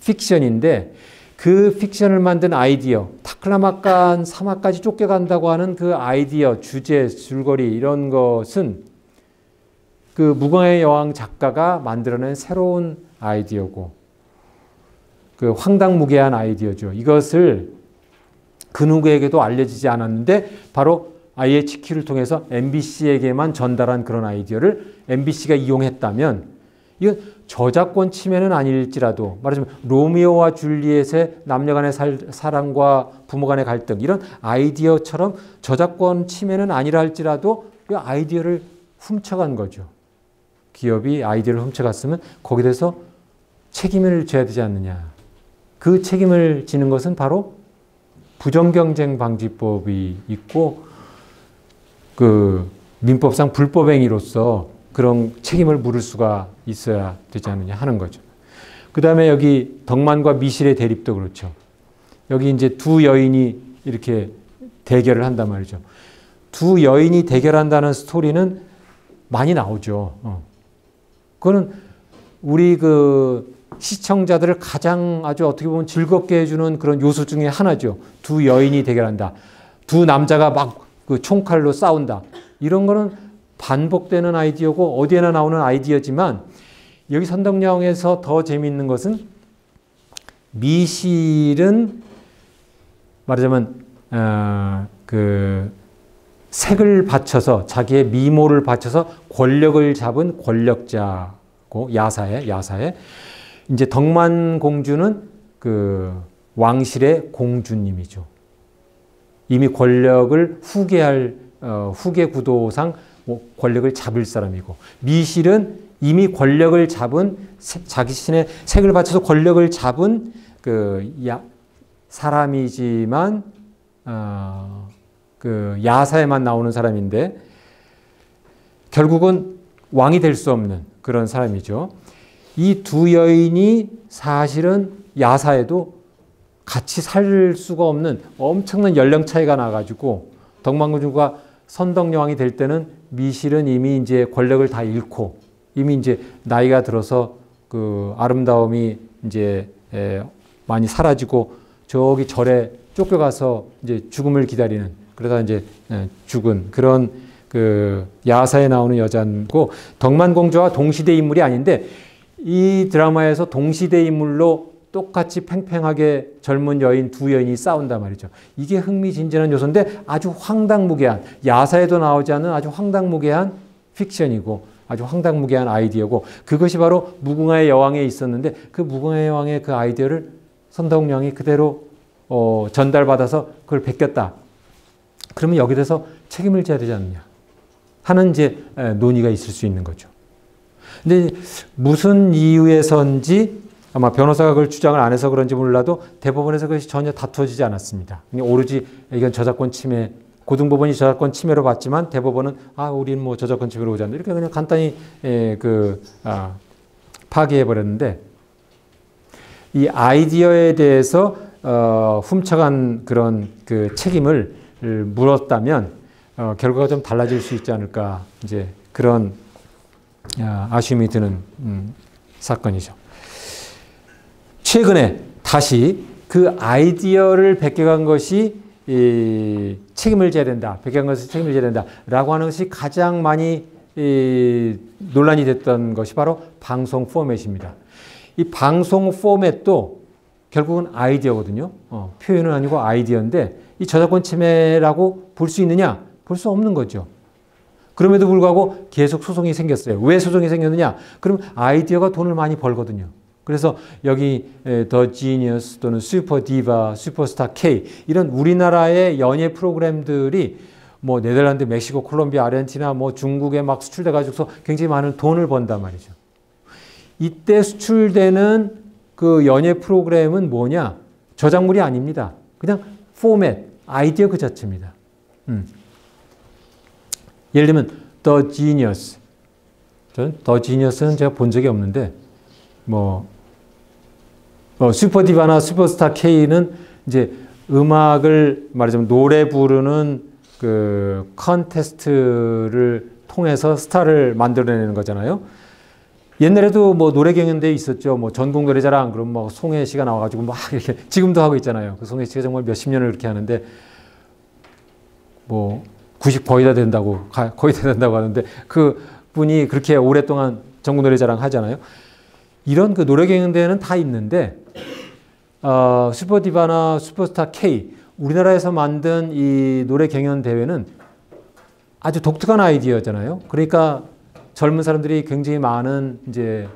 픽션인데 그 픽션을 만든 아이디어, 타클라마칸 사막까지 쫓겨간다고 하는 그 아이디어, 주제, 줄거리 이런 것은 그 무궁화의 여왕 작가가 만들어낸 새로운 아이디어고 그 황당무계한 아이디어죠. 이것을 그 누구에게도 알려지지 않았는데 바로 IHQ를 통해서 MBC에게만 전달한 그런 아이디어를 MBC가 이용했다면 이건 저작권 침해는 아닐지라도 말하자면 로미오와 줄리엣의 남녀 간의 사랑과 부모 간의 갈등 이런 아이디어처럼 저작권 침해는 아니라 할지라도 이 아이디어를 훔쳐간 거죠. 기업이 아이디어를 훔쳐갔으면 거기에 대해서 책임을 져야 되지 않느냐. 그 책임을 지는 것은 바로 부정경쟁방지법이 있고 그 민법상 불법행위로서 그런 책임을 물을 수가 있어야 되지 않느냐 하는 거죠. 그 다음에 여기 덕만과 미실의 대립도 그렇죠. 여기 이제 두 여인이 이렇게 대결을 한단 말이죠. 두 여인이 대결한다는 스토리는 많이 나오죠. 그거는 우리 그 시청자들을 가장 아주 어떻게 보면 즐겁게 해주는 그런 요소 중에 하나죠. 두 여인이 대결한다. 두 남자가 막 그 총칼로 싸운다. 이런 거는 반복되는 아이디어고 어디에나 나오는 아이디어지만 여기 선덕여왕에서 더 재미있는 것은 미실은 말하자면 그 색을 바쳐서 자기의 미모를 바쳐서 권력을 잡은 권력자고 야사에 이제 덕만공주는 그 왕실의 공주님이죠. 이미 권력을 후계할 후계 구도상 권력을 잡을 사람이고 미실은 이미 권력을 잡은 자기 신의 색을 바쳐서 권력을 잡은 그 사람이지만 그 야사에만 나오는 사람인데 결국은 왕이 될 수 없는 그런 사람이죠. 이 두 여인이 사실은 야사에도 같이 살 수가 없는 엄청난 연령 차이가 나가지고 덕만공주가 선덕여왕이 될 때는 미실은 이미 이제 권력을 다 잃고 이미 이제 나이가 들어서 그 아름다움이 이제 많이 사라지고 저기 절에 쫓겨가서 이제 죽음을 기다리는 그러다 이제 죽은 그런 그 야사에 나오는 여자고 덕만공주와 동시대 인물이 아닌데 이 드라마에서 동시대 인물로 똑같이 팽팽하게 젊은 여인 두 여인이 싸운단 말이죠. 이게 흥미진진한 요소인데 아주 황당무계한, 야사에도 나오지 않는 아주 황당무계한 픽션이고 아주 황당무계한 아이디어고, 그것이 바로 무궁화의 여왕에 있었는데 그 무궁화의 여왕의 그 아이디어를 선덕영이 그대로 전달받아서 그걸 베꼈다. 그러면 여기에 대해서 책임을 져야 되지 않느냐 하는 이제 논의가 있을 수 있는 거죠. 근데 무슨 이유에서인지 아마 변호사가 그걸 주장을 안 해서 그런지 몰라도 대법원에서 그것이 전혀 다투어지지 않았습니다. 오로지 이건 저작권 침해, 고등법원이 저작권 침해로 봤지만 대법원은 우리는 뭐 저작권 침해로 보지 않는다. 이렇게 그냥 간단히 파기해 버렸는데, 이 아이디어에 대해서 훔쳐간 그런 그 책임을 물었다면 결과가 좀 달라질 수 있지 않을까, 이제 그런 아쉬움이 드는 사건이죠. 최근에 다시 그 아이디어를 베껴간 것이 책임을 져야 된다, 베껴간 것을 책임을 져야 된다라고 하는 것이 가장 많이 논란이 됐던 것이 바로 방송 포맷입니다. 이 방송 포맷도 결국은 아이디어거든요. 표현은 아니고 아이디어인데 이 저작권 침해라고 볼 수 있느냐? 볼 수 없는 거죠. 그럼에도 불구하고 계속 소송이 생겼어요. 왜 소송이 생겼느냐? 그럼 아이디어가 돈을 많이 벌거든요. 그래서 여기 더 지니어스 또는 슈퍼 디바, 슈퍼스타 K 이런 우리나라의 연예 프로그램들이 뭐 네덜란드, 멕시코, 콜롬비아, 아르헨티나, 뭐 중국에 막 수출돼 가지고서 굉장히 많은 돈을 번단 말이죠. 이때 수출되는 그 연예 프로그램은 뭐냐? 저작물이 아닙니다. 그냥 포맷, 아이디어 그 자체입니다. 예를 들면 더 지니어스. 저는 더 지니어스는 제가 본 적이 없는데 슈퍼디바나 슈퍼스타 K는 이제 음악을 말하자면 노래 부르는 그 컨테스트를 통해서 스타를 만들어내는 거잖아요. 옛날에도 뭐 노래 경연대회 있었죠. 뭐 전국 노래자랑, 그럼 뭐 송혜 씨가 나와가지고 막 이렇게 지금도 하고 있잖아요. 그 송혜 씨가 정말 몇십 년을 그렇게 하는데 뭐 90 거의 다 된다고 하는데 그 분이 그렇게 오랫동안 전국 노래자랑 하잖아요. 이런 그 노래 경연대회는 다 있는데 슈퍼디바나 슈퍼스타 K 우리나라에서 만든 이 노래 경연대회는 아주 독특한 아이디어잖아요. 그러니까 젊은 사람들이 굉장히 많은 이제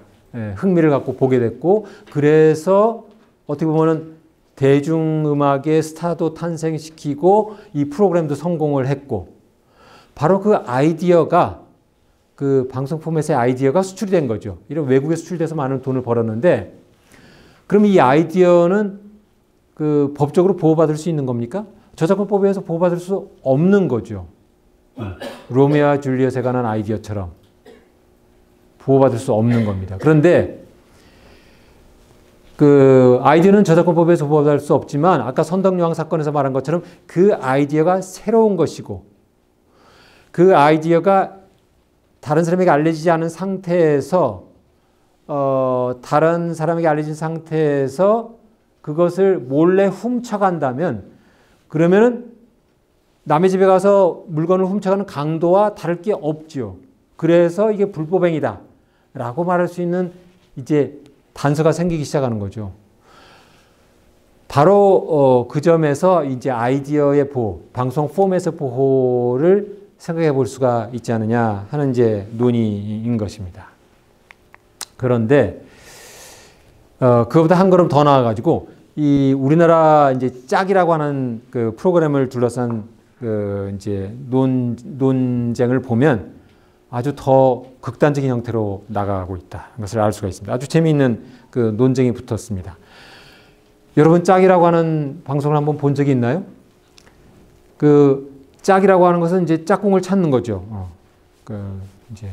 흥미를 갖고 보게 됐고, 그래서 어떻게 보면은 대중음악의 스타도 탄생시키고 이 프로그램도 성공을 했고, 바로 그 아이디어가 그 방송 포맷의 아이디어가 수출이 된 거죠. 이런 외국에 수출돼서 많은 돈을 벌었는데, 그럼 이 아이디어는 그 법적으로 보호받을 수 있는 겁니까? 저작권법에서 보호받을 수 없는 거죠. 로미오와 줄리엣에 관한 아이디어처럼 보호받을 수 없는 겁니다. 그런데 그 아이디어는 저작권법에서 보호받을 수 없지만 아까 선덕여왕 사건에서 말한 것처럼 그 아이디어가 새로운 것이고, 그 아이디어가 다른 사람에게 알려지지 않은 상태에서 다른 사람에게 알려진 상태에서 그것을 몰래 훔쳐간다면, 그러면은 남의 집에 가서 물건을 훔쳐가는 강도와 다를 게 없죠. 그래서 이게 불법행위다 라고 말할 수 있는 이제 단서가 생기기 시작하는 거죠. 바로 그 점에서 이제 아이디어의 보호, 방송 포맷의 보호를 생각해 볼 수가 있지 않느냐 하는 이제 논의인 것입니다. 그런데 그거보다 한 걸음 더 나아가지고 이 우리나라 이제 짝이라고 하는 그 프로그램을 둘러싼 그 이제 논쟁을 보면 아주 더 극단적인 형태로 나가고 있다는 것을 알 수가 있습니다. 아주 재미있는 그 논쟁이 붙었습니다. 여러분 짝이라고 하는 방송을 한번 본 적이 있나요? 그 짝이라고 하는 것은 이제 짝꿍을 찾는 거죠. 이제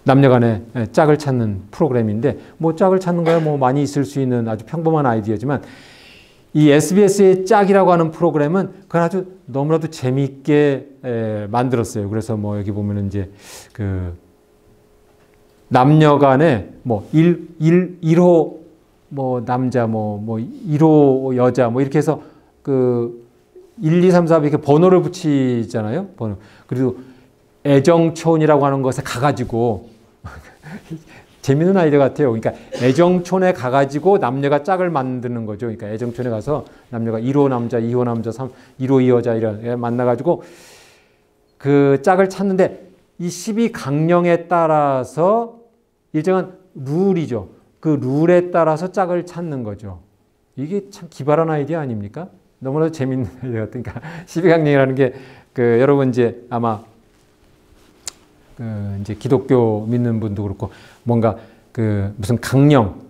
남녀간의 짝을 찾는 프로그램인데, 뭐 짝을 찾는 거야 뭐 많이 있을 수 있는 아주 평범한 아이디어지만, 이 SBS의 짝이라고 하는 프로그램은 그걸 아주 너무나도 재미있게 만들었어요. 그래서 뭐 여기 보면은 이제 그 남녀간의 뭐 1호 뭐 남자 뭐 1호 여자 뭐 이렇게 해서 그 1, 2, 3, 4 이렇게 번호를 붙이잖아요. 번호. 그리고 애정촌이라고 하는 것에 가가지고 재밌는 아이디어 같아요. 그러니까 애정촌에 가가지고 남녀가 짝을 만드는 거죠. 그러니까 애정촌에 가서 남녀가 1호 남자, 2호 남자, 1호 2호자 이런 만나가지고 그 짝을 찾는데 이 12강령에 따라서 일정한 룰이죠. 그 룰에 따라서 짝을 찾는 거죠. 이게 참 기발한 아이디어 아닙니까? 너무나도 재밌는 아이디어 같으니까 12강령이라는 게 그 여러분 이제 아마 그 이제 기독교 믿는 분도 그렇고 뭔가 그 무슨 강령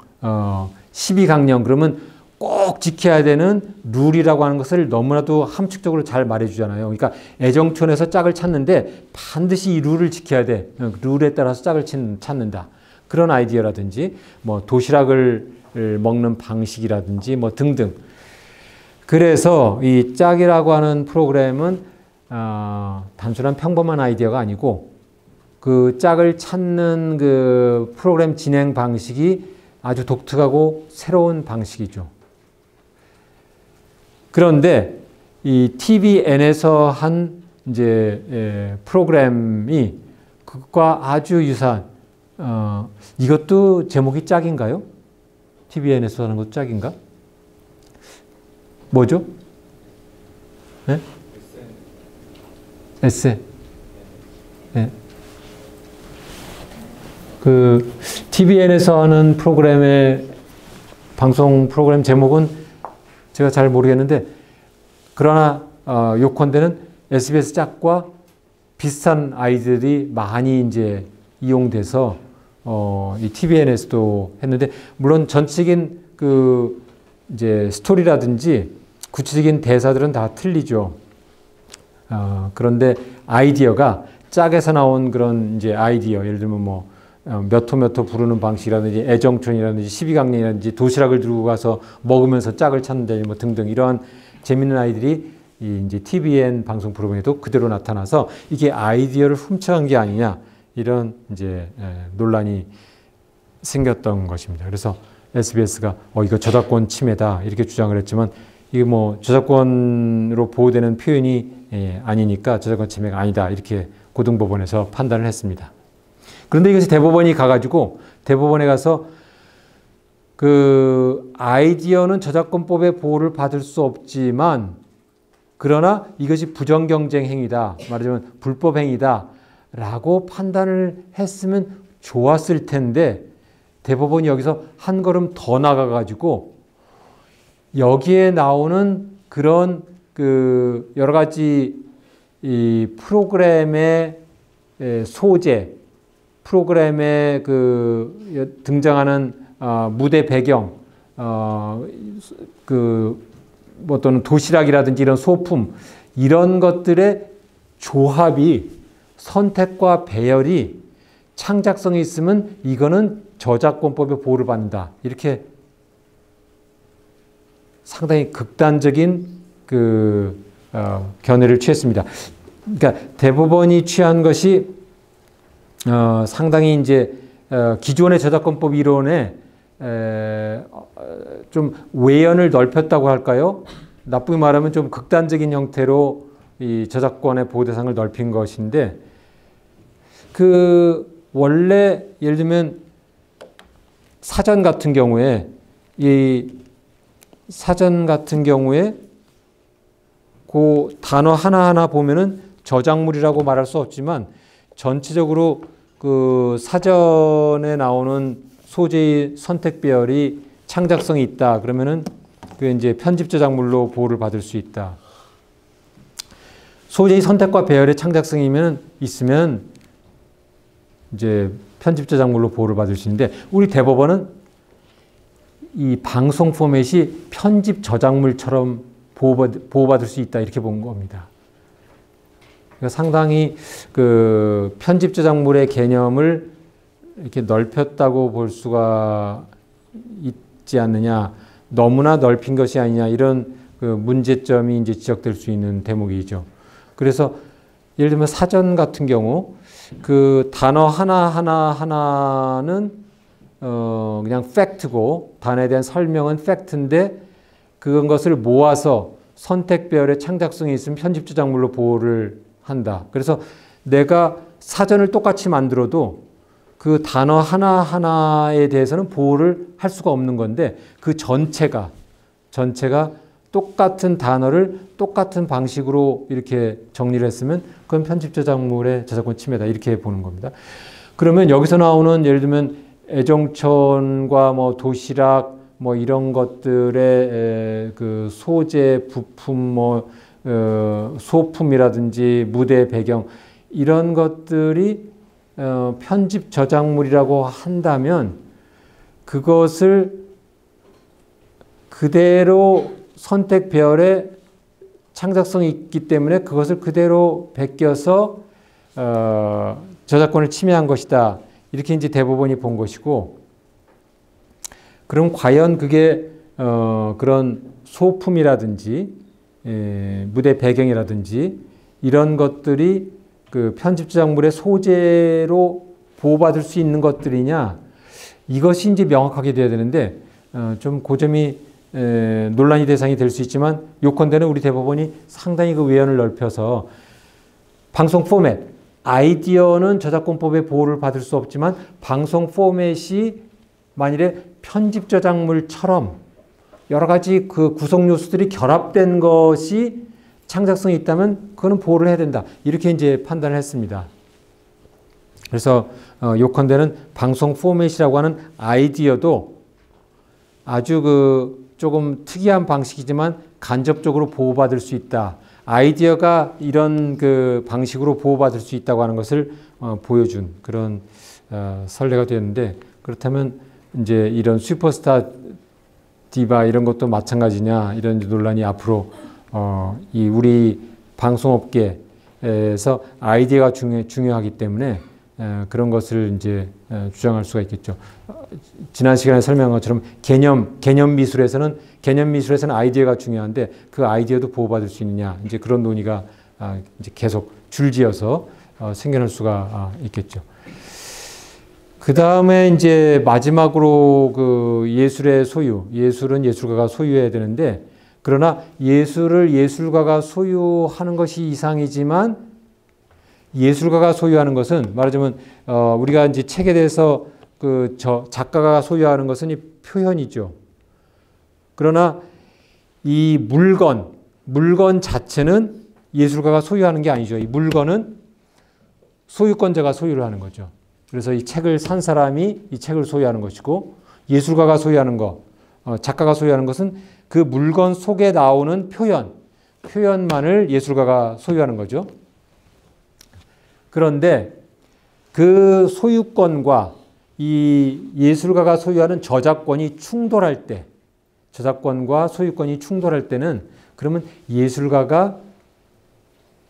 12강령 그러면 꼭 지켜야 되는 룰이라고 하는 것을 너무나도 함축적으로 잘 말해주잖아요. 그러니까 애정촌에서 짝을 찾는데 반드시 이 룰을 지켜야 돼. 룰에 따라서 짝을 찾는다. 그런 아이디어라든지 뭐 도시락을 먹는 방식이라든지 뭐 등등. 그래서 이 짝이라고 하는 프로그램은 단순한 평범한 아이디어가 아니고 그 짝을 찾는 그 프로그램 진행 방식이 아주 독특하고 새로운 방식이죠. 그런데 이 TVN에서 한 이제 프로그램이 그것과 아주 유사한 이것도 제목이 짝인가요? TVN에서 하는 것도 짝인가? 뭐죠? 네? 에세. 네. 그 TVN에서 하는 프로그램의 방송 프로그램 제목은 제가 잘 모르겠는데 그러나 요컨대는 SBS 짝과 비슷한 아이들이 많이 이제 이용돼서 이 TVN에서도 했는데 물론 전체적인 그 이제 스토리라든지 구체적인 대사들은 다 틀리죠. 그런데 아이디어가 짝에서 나온 그런 이제 아이디어 예를 들면 뭐 몇 호 몇 호 부르는 방식이라든지 애정촌이라든지 12강령이라든지 도시락을 들고 가서 먹으면서 짝을 찾는다 뭐 등등 이러한 재밌는 아이들이 이 이제 TVN 방송 프로그램에도 그대로 나타나서 이게 아이디어를 훔쳐간 게 아니냐 이런 이제 논란이 생겼던 것입니다. 그래서 SBS가 이거 저작권 침해다 이렇게 주장을 했지만 이게 뭐 저작권으로 보호되는 표현이 아니니까 저작권 침해가 아니다 이렇게 고등법원에서 판단을 했습니다. 그런데 이것이 대법원이 가가지고 대법원에 가서 그 아이디어는 저작권법의 보호를 받을 수 없지만 그러나 이것이 부정경쟁 행위다 말하자면 불법 행위다 라고 판단을 했으면 좋았을 텐데 대법원이 여기서 한 걸음 더 나가가지고 여기에 나오는 그런 그 여러 가지 이 프로그램의 소재, 프로그램에 그 등장하는 무대 배경, 그 뭐 또는 도시락이라든지 이런 소품 이런 것들의 조합이 선택과 배열이 창작성이 있으면 이거는 저작권법의 보호를 받는다. 이렇게 상당히 극단적인 그 견해를 취했습니다. 그러니까 대법원이 취한 것이 상당히 이제 기존의 저작권법 이론에 좀 외연을 넓혔다고 할까요? 나쁘게 말하면 좀 극단적인 형태로 이 저작권의 보호 대상을 넓힌 것인데 그 원래 예를 들면 사전 같은 경우에 이 사전 같은 경우에 그 단어 하나하나 보면은 저작물이라고 말할 수 없지만 전체적으로 그 사전에 나오는 소재의 선택 배열이 창작성이 있다. 그러면은 그 이제 편집 저작물로 보호를 받을 수 있다. 소재의 선택과 배열의 창작성이면 있으면 이제 편집 저작물로 보호를 받을 수 있는데 우리 대법원은 이 방송 포맷이 편집 저작물처럼 보호받을 수 있다 이렇게 본 겁니다. 그러니까 상당히 그 편집 저작물의 개념을 이렇게 넓혔다고 볼 수가 있지 않느냐, 너무나 넓힌 것이 아니냐 이런 그 문제점이 이제 지적될 수 있는 대목이죠. 그래서 예를 들면 사전 같은 경우 그 단어 하나는 그냥 팩트고 단어에 대한 설명은 팩트인데 그것을 모아서 선택 배열의 창작성이 있으면 편집 저작물로 보호를 한다. 그래서 내가 사전을 똑같이 만들어도 그 단어 하나하나에 대해서는 보호를 할 수가 없는 건데 그 전체가 똑같은 단어를 똑같은 방식으로 이렇게 정리를 했으면 그건 편집 저작물의 저작권 침해다 이렇게 보는 겁니다. 그러면 여기서 나오는 예를 들면 애정천과 뭐 도시락 뭐 이런 것들의 그 소재, 부품, 뭐 소품이라든지 무대 배경 이런 것들이 편집 저작물이라고 한다면 그것을 그대로 선택 배열에 창작성이 있기 때문에 그것을 그대로 베껴서 저작권을 침해한 것이다. 이렇게 이제 대법원이 본 것이고, 그럼 과연 그게 그런 소품이라든지 무대 배경이라든지 이런 것들이 그 편집 저작물의 소재로 보호받을 수 있는 것들이냐, 이것이 이제 명확하게 돼야 되는데 좀 그 점이 논란이 대상이 될 수 있지만 요컨대는 우리 대법원이 상당히 그 외연을 넓혀서 방송 포맷, 아이디어는 저작권법의 보호를 받을 수 없지만 방송 포맷이 만일에 편집 저작물처럼 여러 가지 그 구성 요소들이 결합된 것이 창작성이 있다면 그거는 보호를 해야 된다. 이렇게 이제 판단을 했습니다. 그래서 요컨대는 방송 포맷이라고 하는 아이디어도 아주 그 조금 특이한 방식이지만 간접적으로 보호받을 수 있다. 아이디어가 이런 그 방식으로 보호받을 수 있다고 하는 것을 보여준 그런 선례가 되었는데, 그렇다면 이제 이런 슈퍼스타 디바 이런 것도 마찬가지냐 이런 논란이 앞으로 이 우리 방송업계에서 아이디어가 중요하기 때문에 그런 것을 이제 주장할 수가 있겠죠. 지난 시간에 설명한 것처럼 개념 미술에서는 아이디어가 중요한데 그 아이디어도 보호받을 수 있느냐, 이제 그런 논의가 이제 계속 줄지어서 생겨날 수가 있겠죠. 그 다음에 이제 마지막으로 그 예술의 소유, 예술은 예술가가 소유해야 되는데, 그러나 예술을 예술가가 소유하는 것이 이상이지만 예술가가 소유하는 것은, 말하자면 우리가 이제 책에 대해서 그 작가가 소유하는 것은 이 표현이죠. 그러나 이 물건 자체는 예술가가 소유하는 게 아니죠. 이 물건은 소유권자가 소유를 하는 거죠. 그래서 이 책을 산 사람이 이 책을 소유하는 것이고, 예술가가 소유하는 것, 작가가 소유하는 것은 그 물건 속에 나오는 표현만을 예술가가 소유하는 거죠. 그런데 그 소유권과 이 예술가가 소유하는 저작권이 충돌할 때, 저작권과 소유권이 충돌할 때는 그러면 예술가가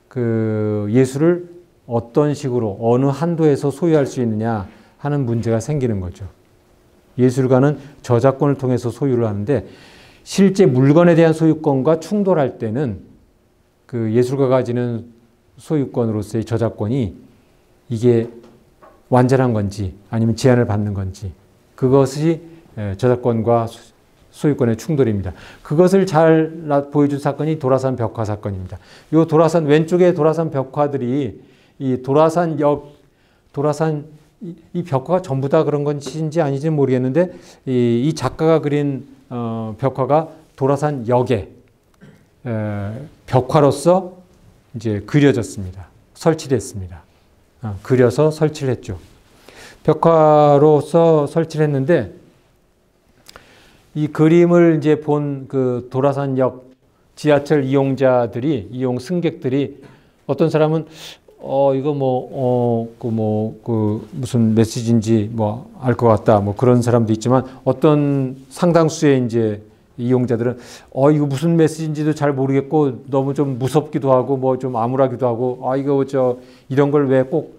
그 예술을 어떤 식으로 어느 한도에서 소유할 수 있느냐 하는 문제가 생기는 거죠. 예술가는 저작권을 통해서 소유를 하는데 실제 물건에 대한 소유권과 충돌할 때는 그 예술가가 가지는 소유권으로서의 저작권이 이게 완전한 건지 아니면 제한을 받는 건지, 그것이 저작권과 소유권의 충돌입니다. 그것을 잘 보여준 사건이 도라산 벽화 사건입니다. 이 도라산 왼쪽에 도라산 벽화들이 이 이 벽화가 전부 다 그런 건지 아닌지 모르겠는데 이 작가가 그린 벽화가 도라산 역에 벽화로서 이제 그려졌습니다. 설치됐습니다. 그려서 설치를 했죠. 벽화로서 설치를 했는데 이 그림을 이제 본 그 도라산역 지하철 이용 승객들이 어떤 사람은 이거 무슨 메시지인지 알 것 같다 그런 사람도 있지만, 어떤 상당수의 이제 이용자들은 이거 무슨 메시지인지도 잘 모르겠고 너무 좀 무섭기도 하고 좀 암울하기도 하고 이거 이런 걸 왜 꼭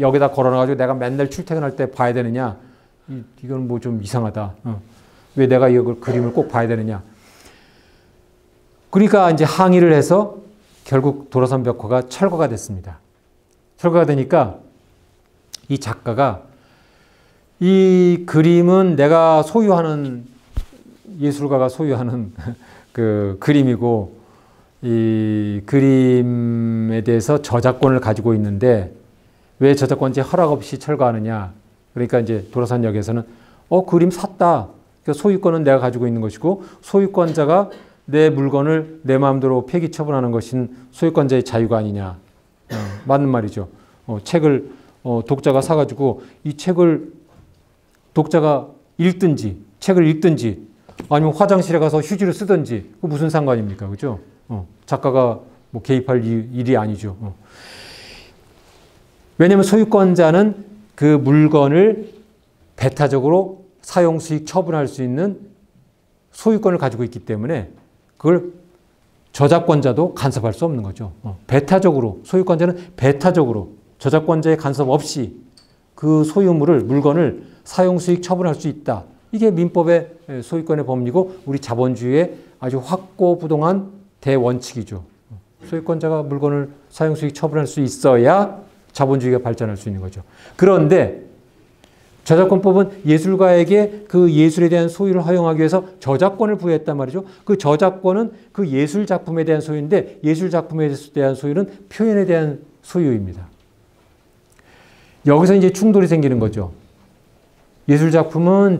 여기다 걸어놔가지고 내가 맨날 출퇴근할 때 봐야 되느냐, 이건 좀 이상하다. 왜 내가 이걸 그림을 꼭 봐야 되느냐. 그러니까 이제 항의를 해서 결국 도라산 벽화가 철거가 됐습니다. 철거가 되니까 이 작가가 이 그림은 내가 소유하는, 예술가가 소유하는 그 그림이고 이 그림에 대해서 저작권을 가지고 있는데 왜 저작권자의 허락 없이 철거하느냐. 그러니까 이제 도라산역에서는 그림 샀다. 그러니까 소유권은 내가 가지고 있는 것이고 소유권자가 내 물건을 내 마음대로 폐기 처분하는 것은 소유권자의 자유가 아니냐. 맞는 말이죠. 책을 독자가 사가지고 이 책을 독자가 읽든지 책을 읽든지 아니면 화장실에 가서 휴지를 쓰든지 그 무슨 상관입니까? 그죠? 작가가 뭐 개입할 일이 아니죠. 왜냐하면 소유권자는 그 물건을 배타적으로 사용 수익 처분할 수 있는 소유권을 가지고 있기 때문에 그걸 저작권자도 간섭할 수 없는 거죠. 배타적으로 소유권자는 배타적으로 저작권자의 간섭 없이 그 소유물을 물건을 사용 수익 처분할 수 있다. 이게 민법의 소유권의 법리고 우리 자본주의의 아주 확고부동한 대원칙이죠. 소유권자가 물건을 사용 수익 처분할 수 있어야 자본주의가 발전할 수 있는 거죠. 그런데 저작권법은 예술가에게 그 예술에 대한 소유를 허용하기 위해서 저작권을 부여했단 말이죠. 그 저작권은 그 예술 작품에 대한 소유인데 예술 작품에 대한 소유는 표현에 대한 소유입니다. 여기서 이제 충돌이 생기는 거죠. 예술 작품은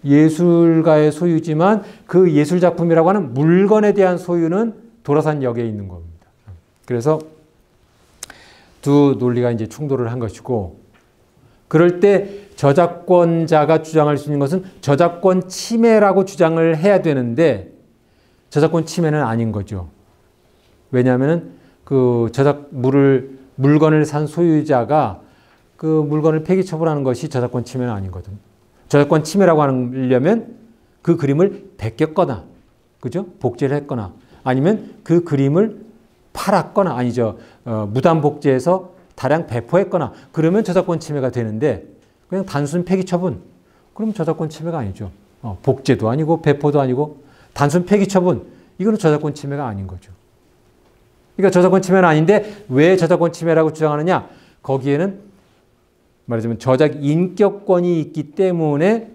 예술가의 소유지만 그 예술 작품이라고 하는 물건에 대한 소유는 도라산역에 있는 겁니다. 그래서 두 논리가 이제 충돌을 한 것이고 그럴 때 저작권자가 주장할 수 있는 것은 저작권 침해라고 주장을 해야 되는데 저작권 침해는 아닌 거죠. 왜냐하면 그 물건을 산 소유자가 그 물건을 폐기 처분하는 것이 저작권 침해는 아니거든. 저작권 침해라고 하려면 그 그림을 베꼈거나, 그죠? 복제를 했거나, 아니면 그 그림을 팔았거나, 아니죠. 무단 복제해서 다량 배포했거나, 그러면 저작권 침해가 되는데, 그냥 단순 폐기 처분, 그럼 저작권 침해가 아니죠. 복제도 아니고, 배포도 아니고, 단순 폐기 처분, 이거는 저작권 침해가 아닌 거죠. 그러니까 저작권 침해는 아닌데, 왜 저작권 침해라고 주장하느냐? 거기에는 말하자면 저작 인격권이 있기 때문에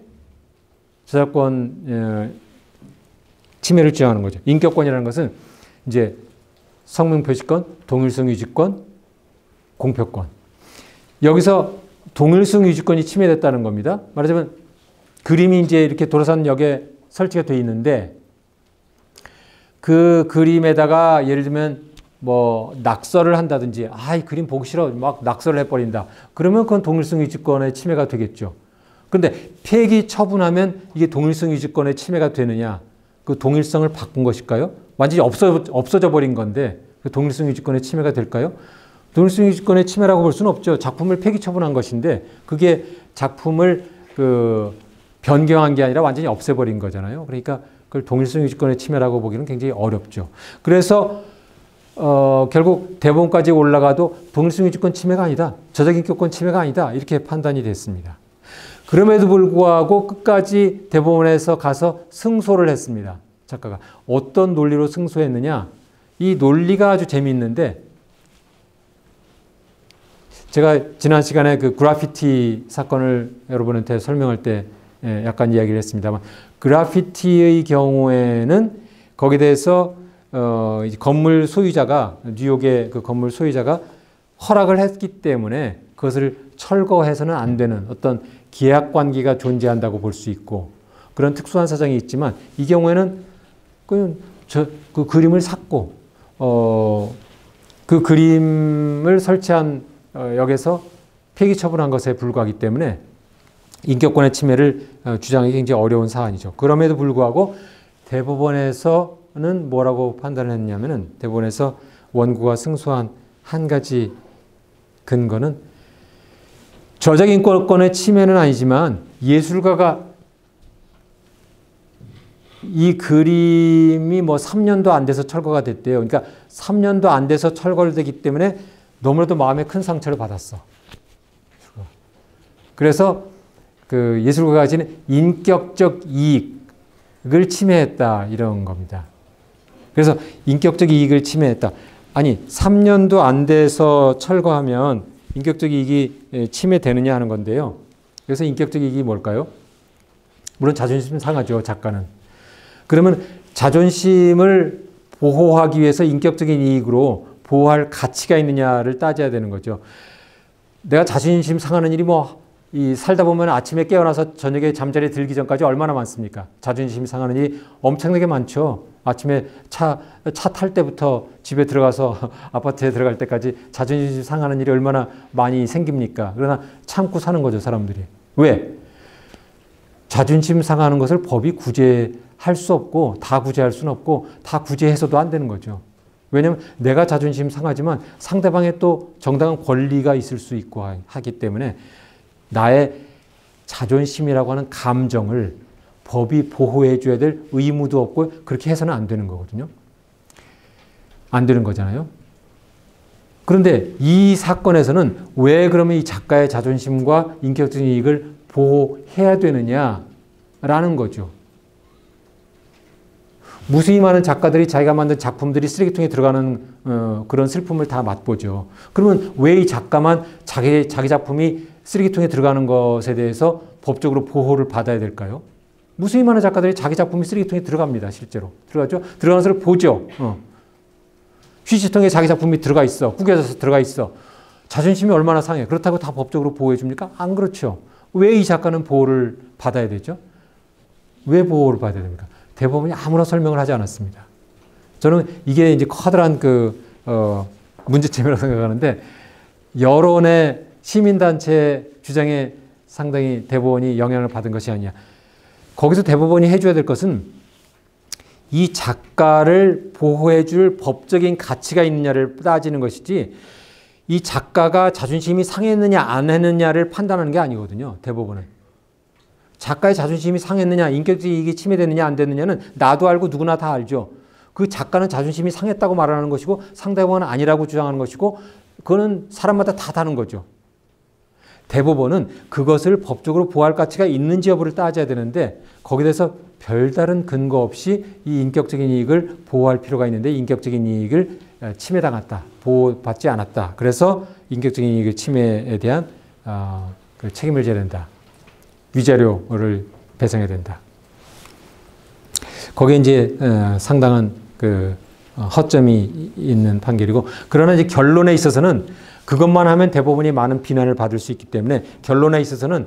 저작권 침해를 주장하는 거죠. 인격권이라는 것은 이제 성명표시권, 동일성 유지권, 공표권. 여기서 동일성 유지권이 침해됐다는 겁니다. 말하자면 그림이 이제 이렇게 도라산역에 설치가 되어 있는데 그 그림에다가 예를 들면 뭐 낙서를 한다든지 이 그림 보기 싫어 막 낙서를 해버린다. 그러면 그건 동일성 유지권의 침해가 되겠죠. 그런데 폐기 처분하면 이게 동일성 유지권의 침해가 되느냐? 그 동일성을 바꾼 것일까요? 완전히 없어져 버린 건데 그 동일성 유지권의 침해가 될까요? 동일성 유지권의 침해라고 볼 수는 없죠. 작품을 폐기 처분한 것인데 그게 작품을 변경한 게 아니라 완전히 없애버린 거잖아요. 그러니까 그걸 동일성 유지권의 침해라고 보기는 굉장히 어렵죠. 그래서 결국 대법원까지 올라가도 동일성 유지권 침해가 아니다. 저작인격권 침해가 아니다. 이렇게 판단이 됐습니다. 그럼에도 불구하고 끝까지 대법원에서 가서 승소를 했습니다. 작가가. 어떤 논리로 승소했느냐. 이 논리가 아주 재미있는데 제가 지난 시간에 그 그래피티 사건을 여러분한테 설명할 때 약간 이야기를 했습니다만 그래피티의 경우에는 거기에 대해서 건물 소유자가 뉴욕의 그 건물 소유자가 허락을 했기 때문에 그것을 철거해서는 안 되는 어떤 계약 관계가 존재한다고 볼 수 있고 그런 특수한 사정이 있지만 이 경우에는 그 그림을 샀고 그 그림을 설치한 역에서 폐기 처분한 것에 불과하기 때문에 인격권의 침해를 주장하기 굉장히 어려운 사안이죠. 그럼에도 불구하고 대법원에서는 뭐라고 판단을 했냐면은 대법원에서 원고가 승소한 한 가지 근거는 저작인권의 침해는 아니지만 예술가가 이 그림이 뭐 3년도 안 돼서 철거가 됐대요. 그러니까 3년도 안 돼서 철거되기 때문에 너무나도 마음에 큰 상처를 받았어. 그래서 그 예술가가 가지는 인격적 이익을 침해했다 이런 겁니다. 그래서 인격적 이익을 침해했다. 아니 3년도 안 돼서 철거하면 인격적 이익이 침해되느냐 하는 건데요. 그래서 인격적 이익이 뭘까요? 물론 자존심 상하죠, 작가는. 그러면 자존심을 보호하기 위해서 인격적인 이익으로 보호할 가치가 있느냐를 따져야 되는 거죠. 내가 자존심 상하는 일이 살다 보면 아침에 깨어나서 저녁에 잠자리에 들기 전까지 얼마나 많습니까? 자존심 상하는 일이 엄청나게 많죠. 아침에 차 탈 때부터 집에 들어가서 아파트에 들어갈 때까지 자존심 상하는 일이 얼마나 많이 생깁니까? 그러나 참고 사는 거죠, 사람들이. 왜? 자존심 상하는 것을 법이 구제할 수 없고, 다 구제할 수는 없고, 다 구제해서도 안 되는 거죠. 왜냐하면 내가 자존심 상하지만 상대방에 또 정당한 권리가 있을 수 있고 하기 때문에 나의 자존심이라고 하는 감정을 법이 보호해 줘야 될 의무도 없고 그렇게 해서는 안 되는 거거든요. 안 되는 거잖아요. 그런데 이 사건에서는 왜 그러면 이 작가의 자존심과 인격적인 이익을 보호해야 되느냐라는 거죠. 무수히 많은 작가들이 자기가 만든 작품들이 쓰레기통에 들어가는 그런 슬픔을 다 맛보죠. 그러면 왜 이 작가만 자기 작품이 쓰레기통에 들어가는 것에 대해서 법적으로 보호를 받아야 될까요? 무수히 많은 작가들이 자기 작품이 쓰레기통에 들어갑니다. 실제로. 들어가죠? 들어가는 것을 보죠. 휴지통에 자기 작품이 들어가 있어. 구겨져서 들어가 있어. 자존심이 얼마나 상해. 그렇다고 다 법적으로 보호해 줍니까? 안 그렇죠. 왜 이 작가는 보호를 받아야 되죠? 왜 보호를 받아야 됩니까? 대법원이 아무런 설명을 하지 않았습니다. 저는 이게 이제 커다란 문제점이라고 생각하는데, 여론의 시민단체 주장에 상당히 대법원이 영향을 받은 것이 아니냐. 거기서 대법원이 해줘야 될 것은 이 작가를 보호해 줄 법적인 가치가 있느냐를 따지는 것이지, 이 작가가 자존심이 상했느냐 안 했느냐를 판단하는 게 아니거든요. 대법원은. 작가의 자존심이 상했느냐, 인격적 이익이 침해됐느냐 안 됐느냐는 나도 알고 누구나 다 알죠. 그 작가는 자존심이 상했다고 말하는 것이고 상대방은 아니라고 주장하는 것이고, 그거는 사람마다 다 다른 거죠. 대법원은 그것을 법적으로 보호할 가치가 있는지 여부를 따져야 되는데, 거기에 대해서 별다른 근거 없이 이 인격적인 이익을 보호할 필요가 있는데 인격적인 이익을 침해당했다, 보호받지 않았다. 그래서 인격적인 이익의 침해에 대한 그 책임을 져야 된다. 위자료를 배상해야 된다. 거기에 이제 상당한 그 허점이 있는 판결이고, 그러나 이제 결론에 있어서는 그것만 하면 대법원이 많은 비난을 받을 수 있기 때문에 결론에 있어서는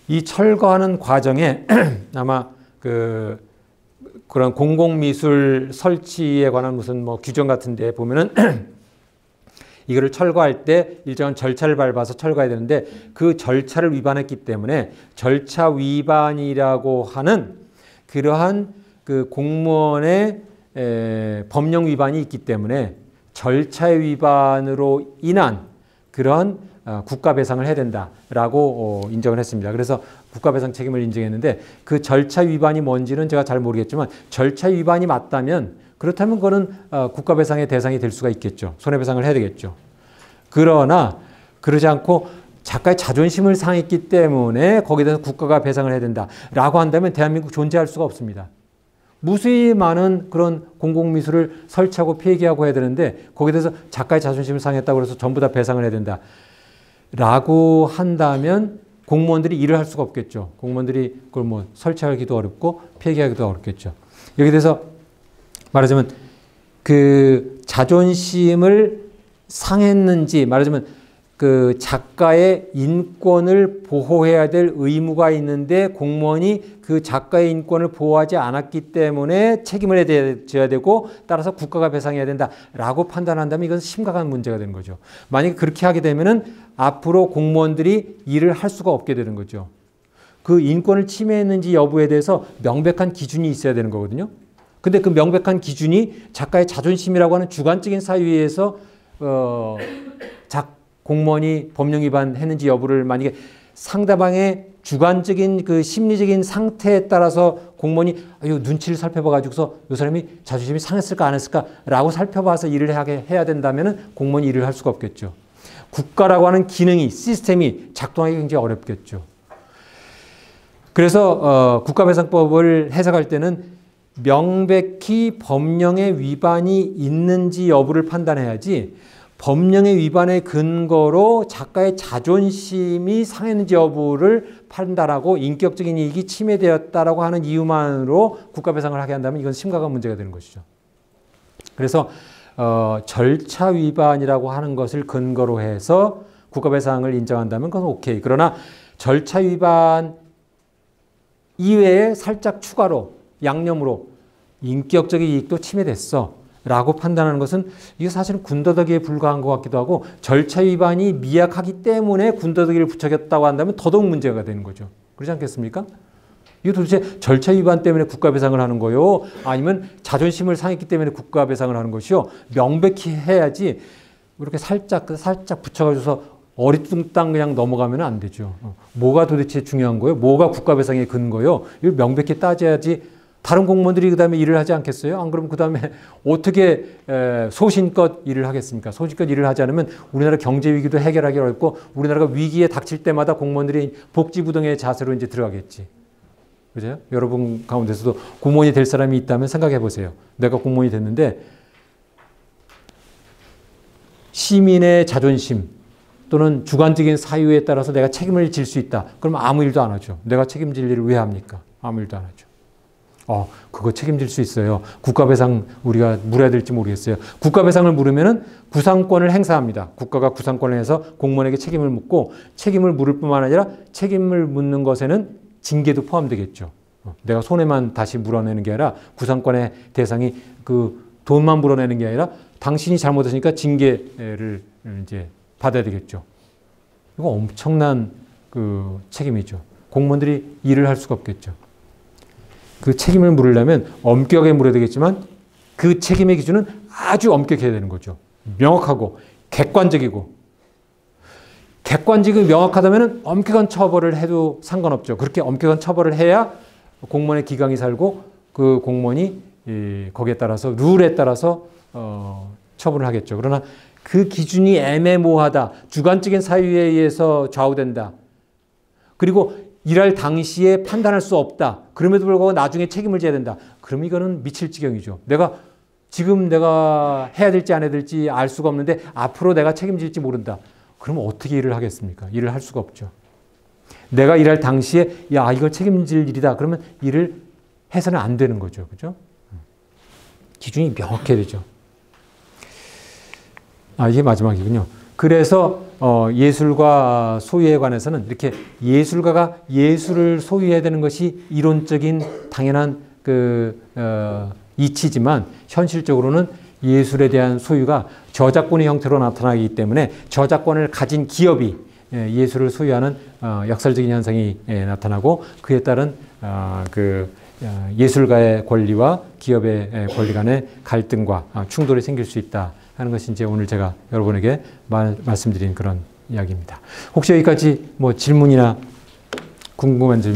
이 철거하는 과정에 아마 그런 공공미술 설치에 관한 무슨 규정 같은 데 보면은 이거를 철거할 때 일정한 절차를 밟아서 철거해야 되는데, 그 절차를 위반했기 때문에 절차 위반이라고 하는 그러한 그 공무원의 법령 위반이 있기 때문에 절차 위반으로 인한 그런 국가 배상을 해야 된다라고 인정을 했습니다. 그래서 국가 배상 책임을 인정했는데, 그 절차 위반이 뭔지는 제가 잘 모르겠지만 절차 위반이 맞다면, 그렇다면 그거는 국가 배상의 대상이 될 수가 있겠죠. 손해배상을 해야 되겠죠. 그러나 그러지 않고 작가의 자존심을 상했기 때문에 거기에 대해서 국가가 배상을 해야 된다라고 한다면 대한민국 존재할 수가 없습니다. 무수히 많은 그런 공공미술을 설치하고 폐기하고 해야 되는데, 거기에 대해서 작가의 자존심을 상했다고 해서 전부 다 배상을 해야 된다라고 한다면 공무원들이 일을 할 수가 없겠죠. 공무원들이 그걸 설치하기도 어렵고 폐기하기도 어렵겠죠. 여기에 대해서 말하자면 그 자존심을 상했는지, 말하자면 그 작가의 인권을 보호해야 될 의무가 있는데 공무원이 그 작가의 인권을 보호하지 않았기 때문에 책임을 져야 되고 따라서 국가가 배상해야 된다라고 판단한다면 이건 심각한 문제가 되는 거죠. 만약에 그렇게 하게 되면은 앞으로 공무원들이 일을 할 수가 없게 되는 거죠. 그 인권을 침해했는지 여부에 대해서 명백한 기준이 있어야 되는 거거든요. 근데 그 명백한 기준이 작가의 자존심이라고 하는 주관적인 사유에서 공무원이 법령 위반했는지 여부를 만약에 상대방의 주관적인 그 심리적인 상태에 따라서 공무원이 눈치를 살펴봐가지고서 이 사람이 자존심이 상했을까 안 했을까라고 살펴봐서 일을 해야 된다면 공무원이 일을 할 수가 없겠죠. 국가라고 하는 기능이, 시스템이 작동하기 굉장히 어렵겠죠. 그래서 국가배상법을 해석할 때는 명백히 법령의 위반이 있는지 여부를 판단해야지, 법령의 위반의 근거로 작가의 자존심이 상했는지 여부를 판단하고 인격적인 이익이 침해되었다라고 하는 이유만으로 국가배상을 하게 한다면 이건 심각한 문제가 되는 것이죠. 그래서 절차 위반이라고 하는 것을 근거로 해서 국가배상을 인정한다면 그건 오케이. 그러나 절차 위반 이외에 살짝 추가로 양념으로 인격적인 이익도 침해됐어 라고 판단하는 것은 이게 사실은 군더더기에 불과한 것 같기도 하고 절차 위반이 미약하기 때문에 군더더기를 붙여겼다고 한다면 더더욱 문제가 되는 거죠. 그렇지 않겠습니까? 이거 도대체 절차 위반 때문에 국가배상을 하는 거요? 아니면 자존심을 상했기 때문에 국가배상을 하는 것이요? 명백히 해야지 이렇게 살짝 붙여가지고서 어리뚱땅 그냥 넘어가면 안 되죠. 뭐가 도대체 중요한 거예요? 뭐가 국가배상의 근거요? 이걸 명백히 따져야지 다른 공무원들이 그 다음에 일을 하지 않겠어요? 안 그러면 그 다음에 어떻게 소신껏 일을 하겠습니까? 소신껏 일을 하지 않으면 우리나라 경제 위기도 해결하기 어렵고 우리나라가 위기에 닥칠 때마다 공무원들이 복지부동의 자세로 이제 들어가겠지. 그죠? 여러분 가운데서도 공무원이 될 사람이 있다면 생각해 보세요. 내가 공무원이 됐는데 시민의 자존심 또는 주관적인 사유에 따라서 내가 책임을 질 수 있다. 그러면 아무 일도 안 하죠. 내가 책임질 일을 왜 합니까? 아무 일도 안 하죠. 그거 책임질 수 있어요. 국가배상 우리가 물어야 될지 모르겠어요. 국가배상을 물으면은 구상권을 행사합니다. 국가가 구상권을 해서 공무원에게 책임을 묻고 책임을 물을 뿐만 아니라 책임을 묻는 것에는 징계도 포함되겠죠. 내가 손해만 다시 물어내는 게 아니라 구상권의 대상이 그 돈만 물어내는 게 아니라 당신이 잘못했으니까 징계를 이제 받아야 되겠죠. 이거 엄청난 그 책임이죠. 공무원들이 일을 할 수가 없겠죠. 그 책임을 물으려면 엄격하게 물어야 되겠지만 그 책임의 기준은 아주 엄격해야 되는 거죠. 명확하고 객관적이고 명확하다면 엄격한 처벌을 해도 상관없죠. 그렇게 엄격한 처벌을 해야 공무원의 기강이 살고 그 공무원이 거기에 따라서 룰에 따라서 처분을 하겠죠. 그러나 그 기준이 애매모호하다. 주관적인 사유에 의해서 좌우된다. 그리고 일할 당시에 판단할 수 없다. 그럼에도 불구하고 나중에 책임을 져야 된다. 그럼 이거는 미칠 지경이죠. 지금 내가 해야 될지 안 해야 될지 알 수가 없는데 앞으로 내가 책임질지 모른다. 그럼 어떻게 일을 하겠습니까? 일을 할 수가 없죠. 내가 일할 당시에 이거 책임질 일이다. 그러면 일을 해서는 안 되는 거죠. 그죠? 기준이 명확해야 되죠. 이게 마지막이군요. 그래서 예술과 소유에 관해서는 이렇게 예술가가 예술을 소유해야 되는 것이 이론적인 당연한 이치지만 현실적으로는 예술에 대한 소유가 저작권의 형태로 나타나기 때문에 저작권을 가진 기업이 예술을 소유하는 역설적인 현상이 나타나고 그에 따른 예술가의 권리와 기업의 권리 간의 갈등과 충돌이 생길 수 있다 하는 것이 이제 오늘 제가 여러분에게 말씀드린 그런 이야기입니다. 혹시 여기까지 질문이나 궁금한 점